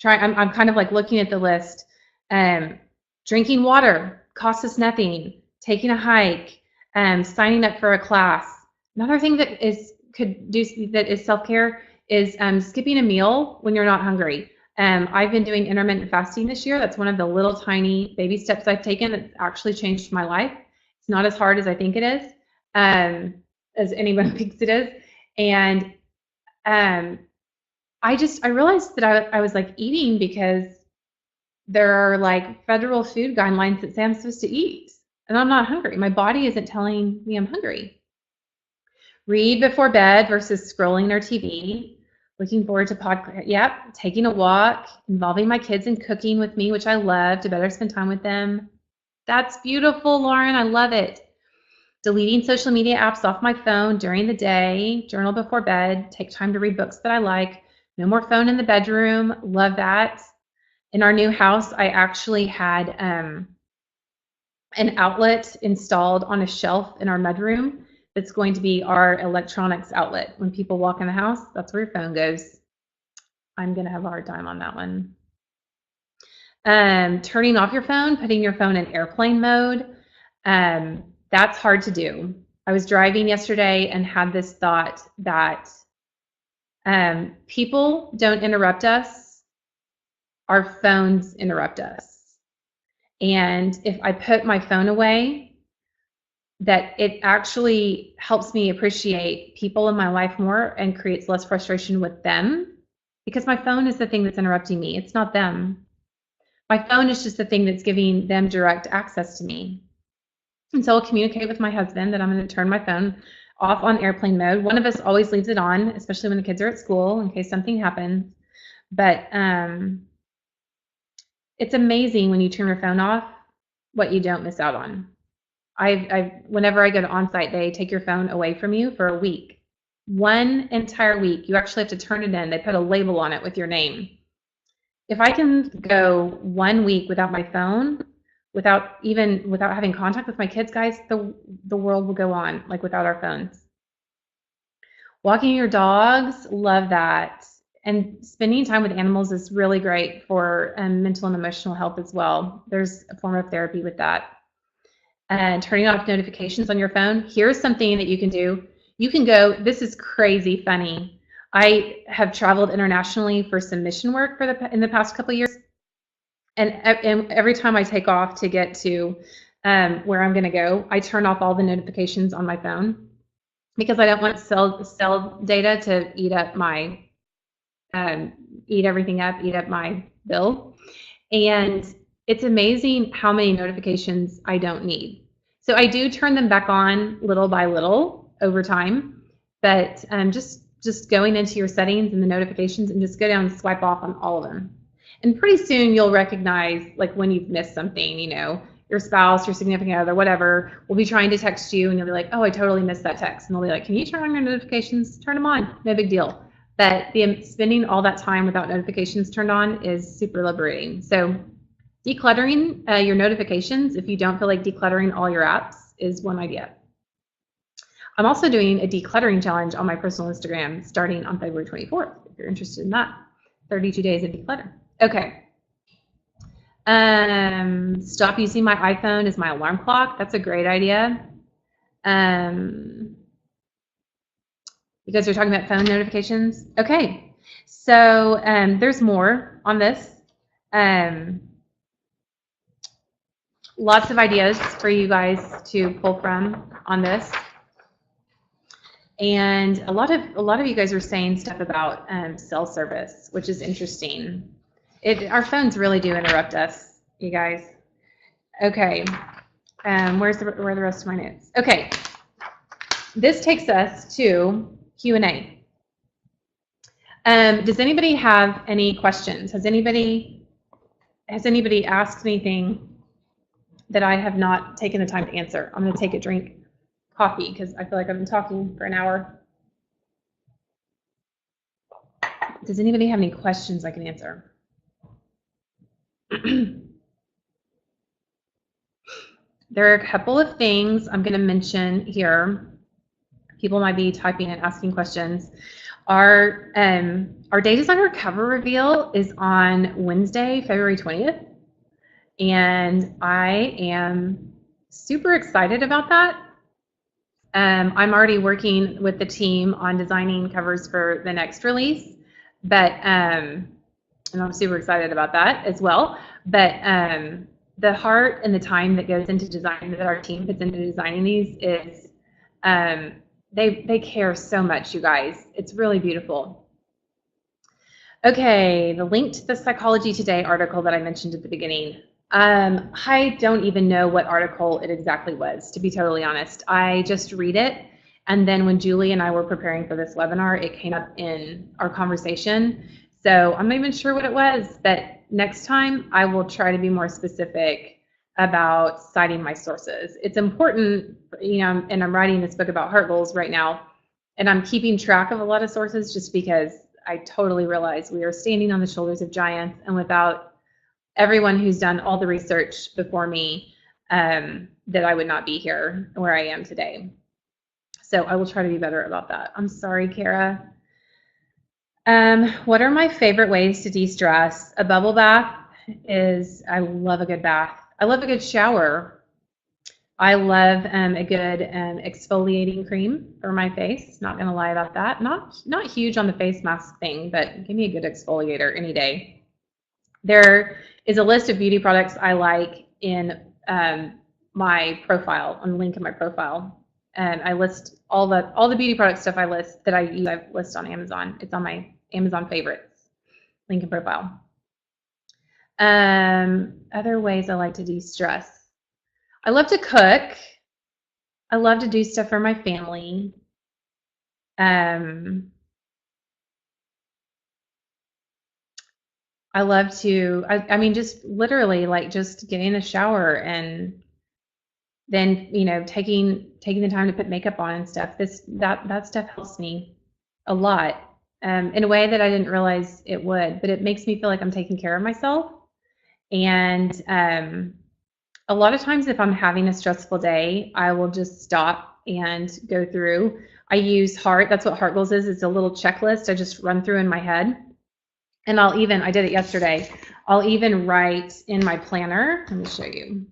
I'm kind of like looking at the list. Drinking water costs us nothing. Taking a hike, signing up for a class. Another thing that is self-care is skipping a meal when you're not hungry. I've been doing intermittent fasting this year. That's one of the little tiny baby steps I've taken that's actually changed my life. It's not as hard as I think it is, as anyone thinks it is. And I realized that I was like eating because there are like federal food guidelines that say I'm supposed to eat, and I'm not hungry. My body isn't telling me I'm hungry. Read before bed versus scrolling their TV. Looking forward to podcast. Yep, taking a walk, involving my kids in cooking with me, which I love, to better spend time with them. That's beautiful, Lauren. I love it. Deleting social media apps off my phone during the day. Journal before bed. Take time to read books that I like. No more phone in the bedroom. Love that. In our new house, I actually had an outlet installed on a shelf in our mudroom that's going to be our electronics outlet. When people walk in the house, that's where your phone goes. I'm going to have a hard time on that one. Turning off your phone, putting your phone in airplane mode, that's hard to do. I was driving yesterday and had this thought that people don't interrupt us, our phones interrupt us. And if I put my phone away, that it actually helps me appreciate people in my life more and creates less frustration with them, because my phone is the thing that's interrupting me. It's not them. My phone is just the thing that's giving them direct access to me. And so I'll communicate with my husband that I'm going to turn my phone off on airplane mode. One of us always leaves it on, especially when the kids are at school, in case something happens. But it's amazing when you turn your phone off what you don't miss out on. Whenever I go to on-site, they take your phone away from you for a week. One entire week. You actually have to turn it in. They put a label on it with your name. If I can go 1 week without my phone, without having contact with my kids, guys, the world will go on like without our phones. Walking your dogs, love that. And spending time with animals is really great for mental and emotional health as well. There's a form of therapy with that. And turning off notifications on your phone. Here's something that you can do. You can go, this is crazy funny. I have traveled internationally for some mission work in the past couple of years. And every time I take off to get to where I'm going to go, I turn off all the notifications on my phone because I don't want cell data to eat up my eat up my bill. And it's amazing how many notifications I don't need. So I do turn them back on little by little over time, but just going into your settings and the notifications and just go down and swipe off on all of them. And pretty soon you'll recognize like when you've missed something, your spouse, your significant other, whatever, will be trying to text you and you'll be like, oh, I totally missed that text. And they'll be like, can you turn on your notifications? Turn them on, no big deal. But spending all that time without notifications turned on is super liberating. So decluttering your notifications, if you don't feel like decluttering all your apps, is one idea. I'm also doing a decluttering challenge on my personal Instagram starting on February 24th, if you're interested in that. 32 days of declutter. Okay. Stop using my iPhone as my alarm clock. That's a great idea. You guys are talking about phone notifications? Okay. So there's more on this. Lots of ideas for you guys to pull from on this. And a lot of you guys are saying stuff about cell service, which is interesting. Our phones really do interrupt us, you guys. Okay. Where are the rest of my notes? Okay. This takes us to Q&A. Does anybody have any questions? Has anybody asked anything that I have not taken the time to answer? I'm going to take a drink coffee because I feel like I've been talking for an hour. Does anybody have any questions I can answer? There are a couple of things I'm going to mention here. People might be typing and asking questions. Our Day Designer cover reveal is on Wednesday, February 20th. And I am super excited about that. I'm already working with the team on designing covers for the next release, but and I'm super excited about that as well. But the heart and the time that goes into design, that our team puts into designing these, is they care so much, you guys. It's really beautiful. Okay, the link to the Psychology Today article that I mentioned at the beginning. I don't even know what article it exactly was, to be totally honest. I just read it, and then when Julie and I were preparing for this webinar, it came up in our conversation. So I'm not even sure what it was, but next time I will try to be more specific about citing my sources. It's important, you know, and I'm writing this book about heart goals right now, and I'm keeping track of a lot of sources just because I totally realize we are standing on the shoulders of giants, and without everyone who's done all the research before me, that I would not be here where I am today. So I will try to be better about that. I'm sorry, Kara. What are my favorite ways to de-stress? A bubble bath is, I love a good bath. I love a good shower. I love a good exfoliating cream for my face. Not gonna lie about that. Not huge on the face mask thing, but give me a good exfoliator any day. There is a list of beauty products I like in my profile, on the link in my profile. And I list all the beauty product stuff I list on Amazon. It's on my Amazon favorites, link in profile. Other ways I like to de-stress. I love to cook. I love to do stuff for my family. I love to, I mean, just literally like just getting in the shower and then, you know, taking the time to put makeup on and stuff. That stuff helps me a lot in a way that I didn't realize it would, but it makes me feel like I'm taking care of myself. And a lot of times if I'm having a stressful day, I will just stop and go through. I use Heart. That's what Heart Goals is. It's a little checklist I just run through in my head. And I did it yesterday. I'll even write in my planner. Let me show you.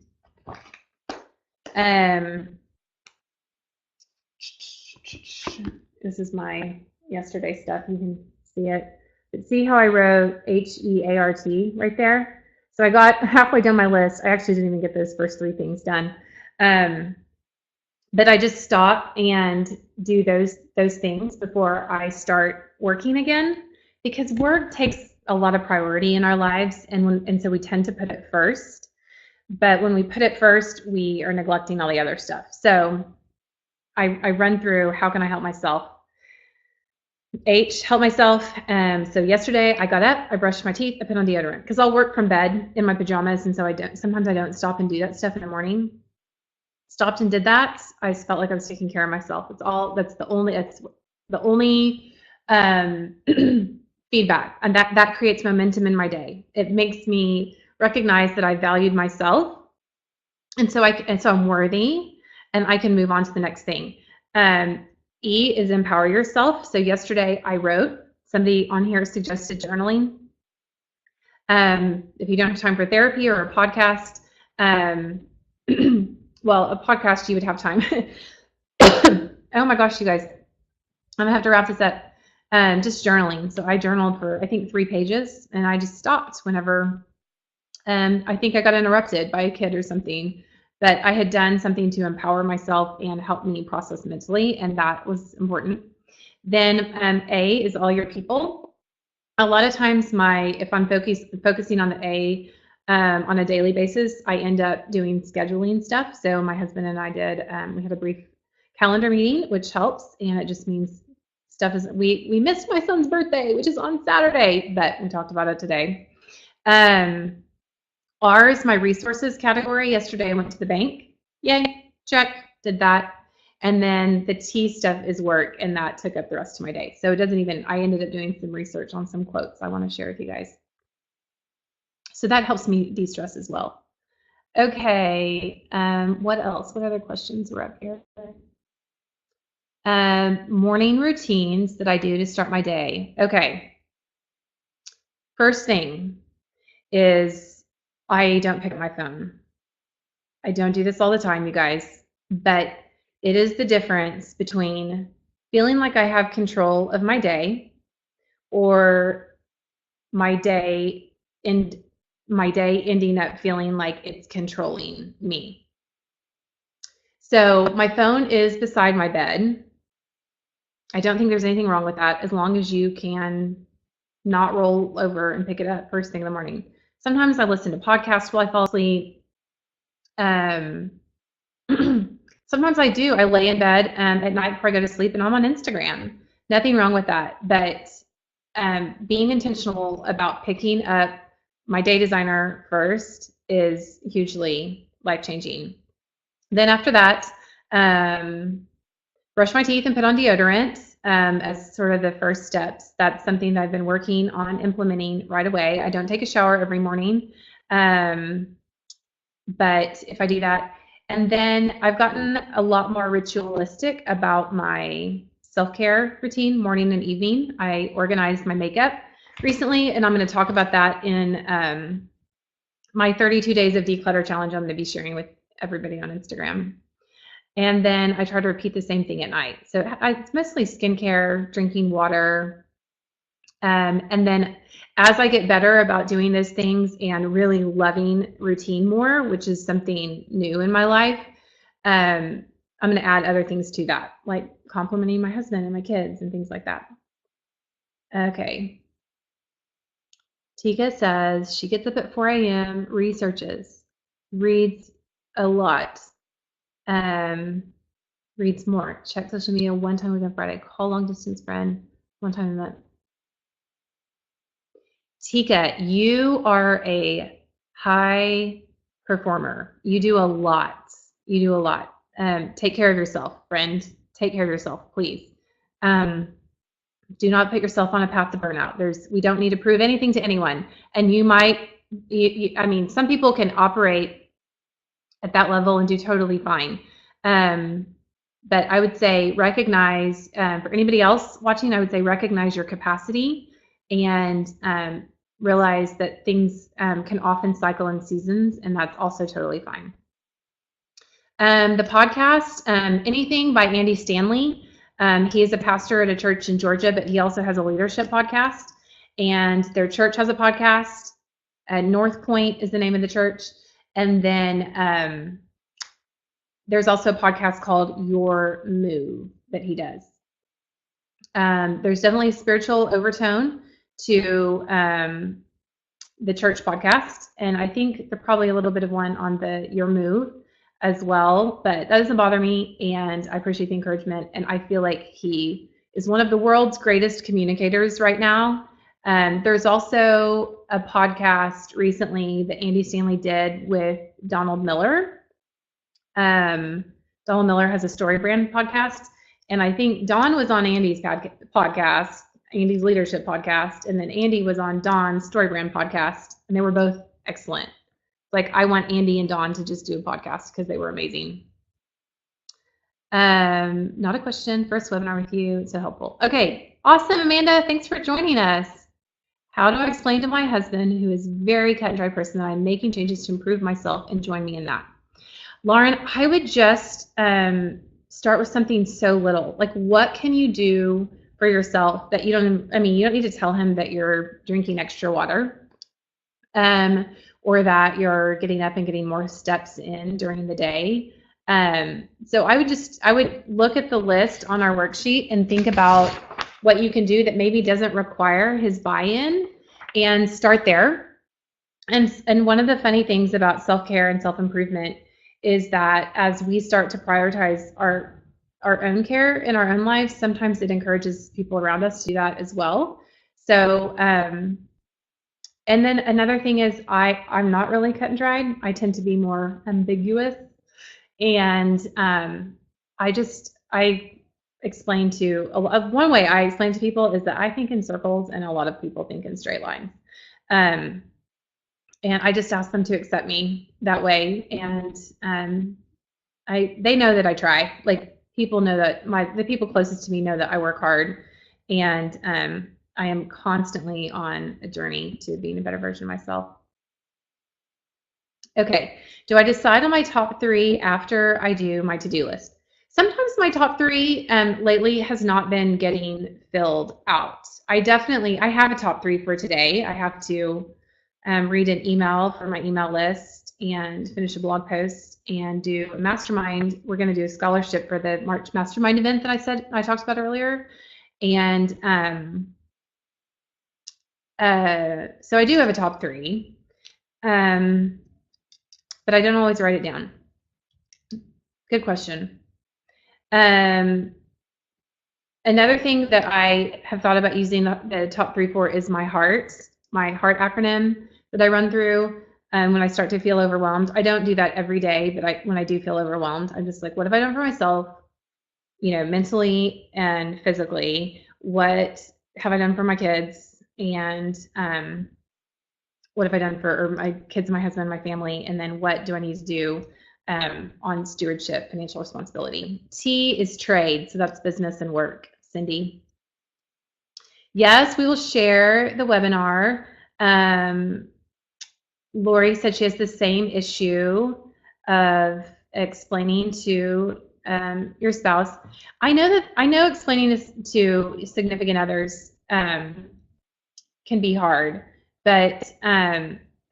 This is my yesterday stuff. You can see it. But see how I wrote HEART right there? So I got halfway down my list. I actually didn't even get those first 3 things done. But I just stop and do those things before I start working again, because work takes a lot of priority in our lives, and so we tend to put it first. But when we put it first, we are neglecting all the other stuff. So I run through, how can I help myself? H, help myself. So yesterday I got up, I brushed my teeth, I put on deodorant, because I'll work from bed in my pajamas, and so sometimes I don't stop and do that stuff in the morning. Stopped and did that. I just felt like I was taking care of myself. That's the only feedback, and that creates momentum in my day. It makes me recognize that I valued myself, and so I'm worthy, and I can move on to the next thing. E is empower yourself. So yesterday I wrote, somebody on here suggested journaling. If you don't have time for therapy or a podcast, well, a podcast you would have time. Oh my gosh, you guys, I'm gonna have to wrap this up. Just journaling. So I journaled for I think 3 pages, and I just stopped whenever I think I got interrupted by a kid or something. But I had done something to empower myself and help me process mentally, and that was important. Then A is all your people. A lot of times, if I'm focusing on the A on a daily basis, I end up doing scheduling stuff. So my husband and I did. We had a brief calendar meeting, which helps, and it just means stuff is. We missed my son's birthday, which is on Saturday, but we talked about it today. R is my resources category. Yesterday I went to the bank. Yay, check, did that. And then the T stuff is work, and that took up the rest of my day. So it doesn't even, I ended up doing some research on some quotes I want to share with you guys. So that helps me de-stress as well. Okay, what else? What other questions are up here? Morning routines that I do to start my day. Okay. First thing is I don't pick up my phone. I don't do this all the time, you guys, but it is the difference between feeling like I have control of my day or my day ending up feeling like it's controlling me. So my phone is beside my bed. I don't think there's anything wrong with that as long as you can not roll over and pick it up first thing in the morning. Sometimes I listen to podcasts while I fall asleep. Sometimes I do. I lay in bed at night before I go to sleep and I'm on Instagram. Nothing wrong with that. But being intentional about picking up my day designer first is hugely life-changing. Then after that, brush my teeth and put on deodorant as sort of the first steps. That's something that I've been working on implementing right away. I don't take a shower every morning, but if I do that, and then I've gotten a lot more ritualistic about my self-care routine, morning and evening. I organized my makeup recently, and I'm going to talk about that in my 32 days of declutter challenge I'm going to be sharing with everybody on Instagram. And then I try to repeat the same thing at night. So it's mostly skincare, drinking water, and then as I get better about doing those things and really loving routine more, which is something new in my life, I'm going to add other things to that, like complimenting my husband and my kids and things like that. Okay. Tika says she gets up at 4 a.m., researches, reads a lot, reads more, check social media one time a week on Friday, call long distance friend one time a month. Tika, you are a high performer. You do a lot. You do a lot. Take care of yourself, friend. Take care of yourself, please. Do not put yourself on a path to burnout. We don't need to prove anything to anyone. And you might, I mean, some people can operate at that level and do totally fine. But I would say recognize, for anybody else watching, I would say recognize your capacity and realize that things can often cycle in seasons, and that's also totally fine. The podcast, Anything by Andy Stanley. He is a pastor at a church in Georgia, but he also has a leadership podcast, and their church has a podcast. North Point is the name of the church. And then there's also a podcast called Your Move that he does. There's definitely a spiritual overtone to the church podcast, and I think there's probably a little bit of one on the Your Move as well, but that doesn't bother me, and I appreciate the encouragement, and I feel like he is one of the world's greatest communicators right now. There's also a podcast recently that Andy Stanley did with Donald Miller. Donald Miller has a Story Brand podcast, and I think Don was on Andy's podcast, Andy's leadership podcast, and then Andy was on Don's Story Brand podcast, and they were both excellent. Like, I want Andy and Don to just do a podcast because they were amazing. Not a question, first webinar with you, so helpful. Okay, awesome, Amanda, thanks for joining us. How do I explain to my husband, who is a very cut and dry person, that I'm making changes to improve myself and join me in that? Lauren, I would just start with something so little. Like, what can you do for yourself that you don't, I mean, you don't need to tell him that you're drinking extra water, or that you're getting up and getting more steps in during the day. So I would look at the list on our worksheet and think about what you can do that maybe doesn't require his buy-in, and start there. And one of the funny things about self-care and self-improvement is that as we start to prioritize our own care in our own lives, sometimes it encourages people around us to do that as well. So, and then another thing is I'm not really cut and dried. I tend to be more ambiguous. And I explain to, one way I explain to people is that I think in circles and a lot of people think in straight lines. And I just ask them to accept me that way. And they know that I try. Like, people know that the people closest to me know that I work hard, and I am constantly on a journey to being a better version of myself. Okay, do I decide on my top 3 after I do my to-do list? Sometimes my top 3 lately has not been getting filled out. I have a top 3 for today. I have to read an email from my email list and finish a blog post and do a mastermind. We're going to do a scholarship for the March mastermind event that I talked about earlier. And so I do have a top 3, but I don't always write it down. Good question. Another thing that I have thought about using the top 3 for is my heart acronym that I run through when I start to feel overwhelmed. I don't do that every day, but when I do feel overwhelmed, I'm just like, what have I done for myself, mentally and physically? What have I done for my kids? And what have I done for my kids, my husband, my family? And then what do I need to do on stewardship, financial responsibility? T is trade, so that's business and work. Cindy? Yes, we will share the webinar. Lori said she has the same issue of explaining to your spouse. I know explaining this to significant others can be hard, but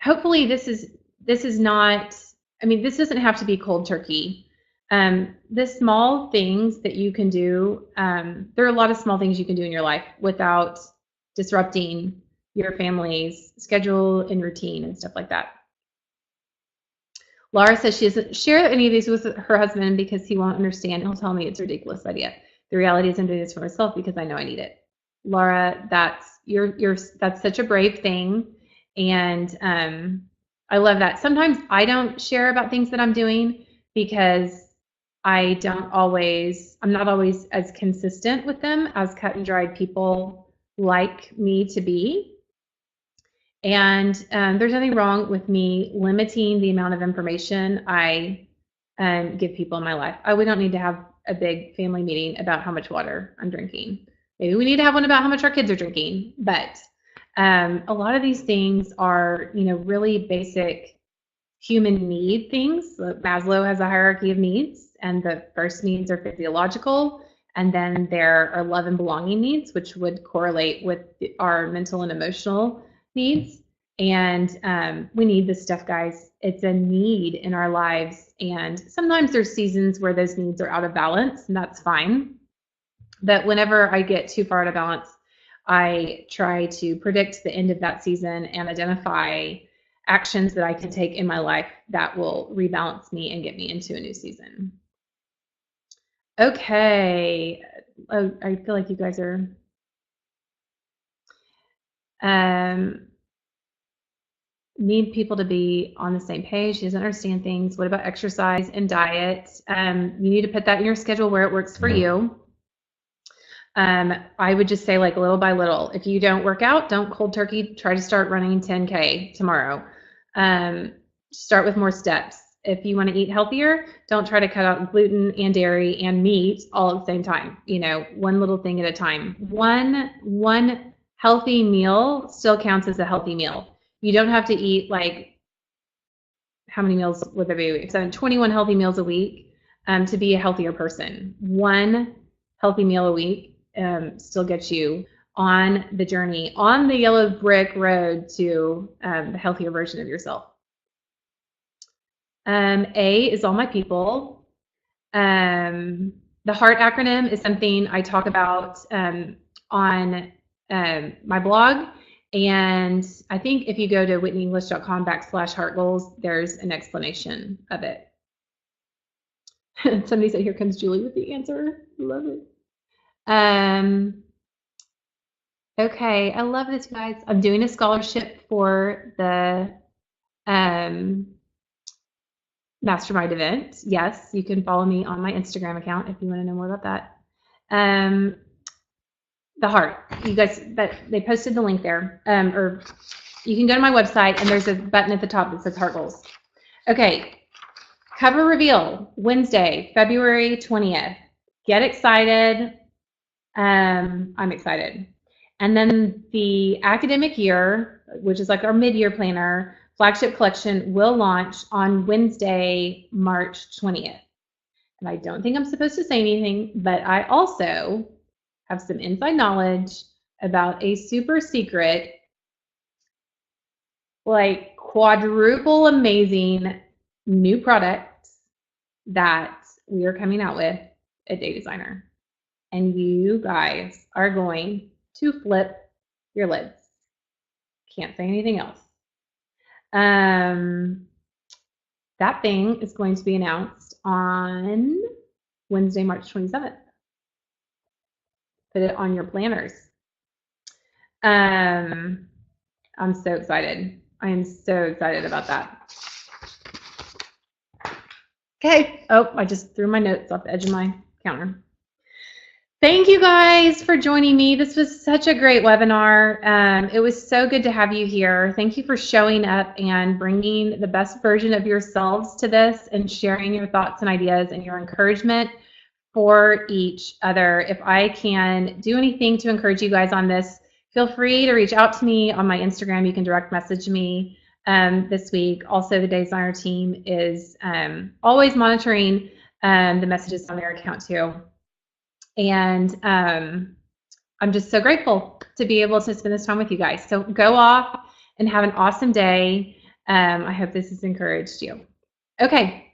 hopefully this is not, this doesn't have to be cold turkey. The small things that you can do, there are a lot of small things you can do in your life without disrupting your family's schedule and routine and stuff like that. Laura says she doesn't share any of these with her husband because he won't understand. He'll tell me it's a ridiculous idea. The reality is I'm doing this for myself because I know I need it. Laura, that's such a brave thing, and I love that. Sometimes I don't share about things that I'm doing because I'm not always as consistent with them as cut and dried people like me to be. And there's nothing wrong with me limiting the amount of information I give people in my life. We don't need to have a big family meeting about how much water I'm drinking. Maybe we need to have one about how much our kids are drinking. But a lot of these things are, really basic human need things. Maslow has a hierarchy of needs, and the first needs are physiological, and then there are love and belonging needs, which would correlate with our mental and emotional needs. And we need this stuff, guys. It's a need in our lives, and sometimes there's seasons where those needs are out of balance, and that's fine. But whenever I get too far out of balance, I try to predict the end of that season and identify actions that I can take in my life that will rebalance me and get me into a new season. Okay. Oh, I feel like you guys are need people to be on the same page. She doesn't understand things. What about exercise and diet? You need to put that in your schedule where it works for you. I would just say, like, little by little. If you don't work out, don't cold turkey. Try to start running 10K tomorrow. Start with more steps. If you want to eat healthier, don't try to cut out gluten and dairy and meat all at the same time. One little thing at a time. One healthy meal still counts as a healthy meal. You don't have to eat, like, how many meals would there be? 21 healthy meals a week. to be a healthier person. One healthy meal a week still gets you on the journey, on the yellow brick road to the healthier version of yourself. A is all my people. The HEART acronym is something I talk about on my blog. And I think if you go to whitneyenglish.com/heart goals, there's an explanation of it. Somebody said, here comes Julie with the answer. Love it. Okay, I love this, guys. I'm doing a scholarship for the mastermind event. Yes, you can follow me on my Instagram account if you want to know more about that. The heart, you guys, they posted the link there, or you can go to my website and there's a button at the top that says heart goals. Okay, cover reveal Wednesday, February 20th. Get excited. I'm excited. And then the academic year, which is like our mid-year planner, flagship collection will launch on Wednesday, March 20th. And I don't think I'm supposed to say anything, but I also have some inside knowledge about a super secret, like quadruple amazing new product that we are coming out with at Day Designer. And you guys are going to flip your lids. Can't say anything else. That thing is going to be announced on Wednesday, March 27th. Put it on your planners. I'm so excited. I am so excited about that. Okay. Oh, I just threw my notes off the edge of my counter. Thank you guys for joining me. This was such a great webinar. It was so good to have you here. Thank you for showing up and bringing the best version of yourselves to this and sharing your thoughts and ideas and your encouragement for each other. If I can do anything to encourage you guys on this, feel free to reach out to me on my Instagram. You can direct message me this week. Also, the Day Designer team is always monitoring the messages on their account too. And I'm just so grateful to be able to spend this time with you guys. So go off and have an awesome day. I hope this has encouraged you. Okay.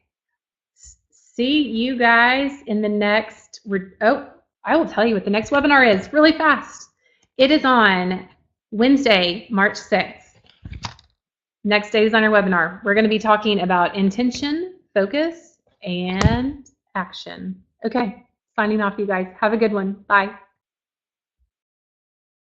See you guys in the next, I will tell you what the next webinar is really fast. It is on Wednesday, March 6th. Next Day Designer webinar. We're going to be talking about intention, focus, and action. Okay. Signing off, you guys. Have a good one. Bye.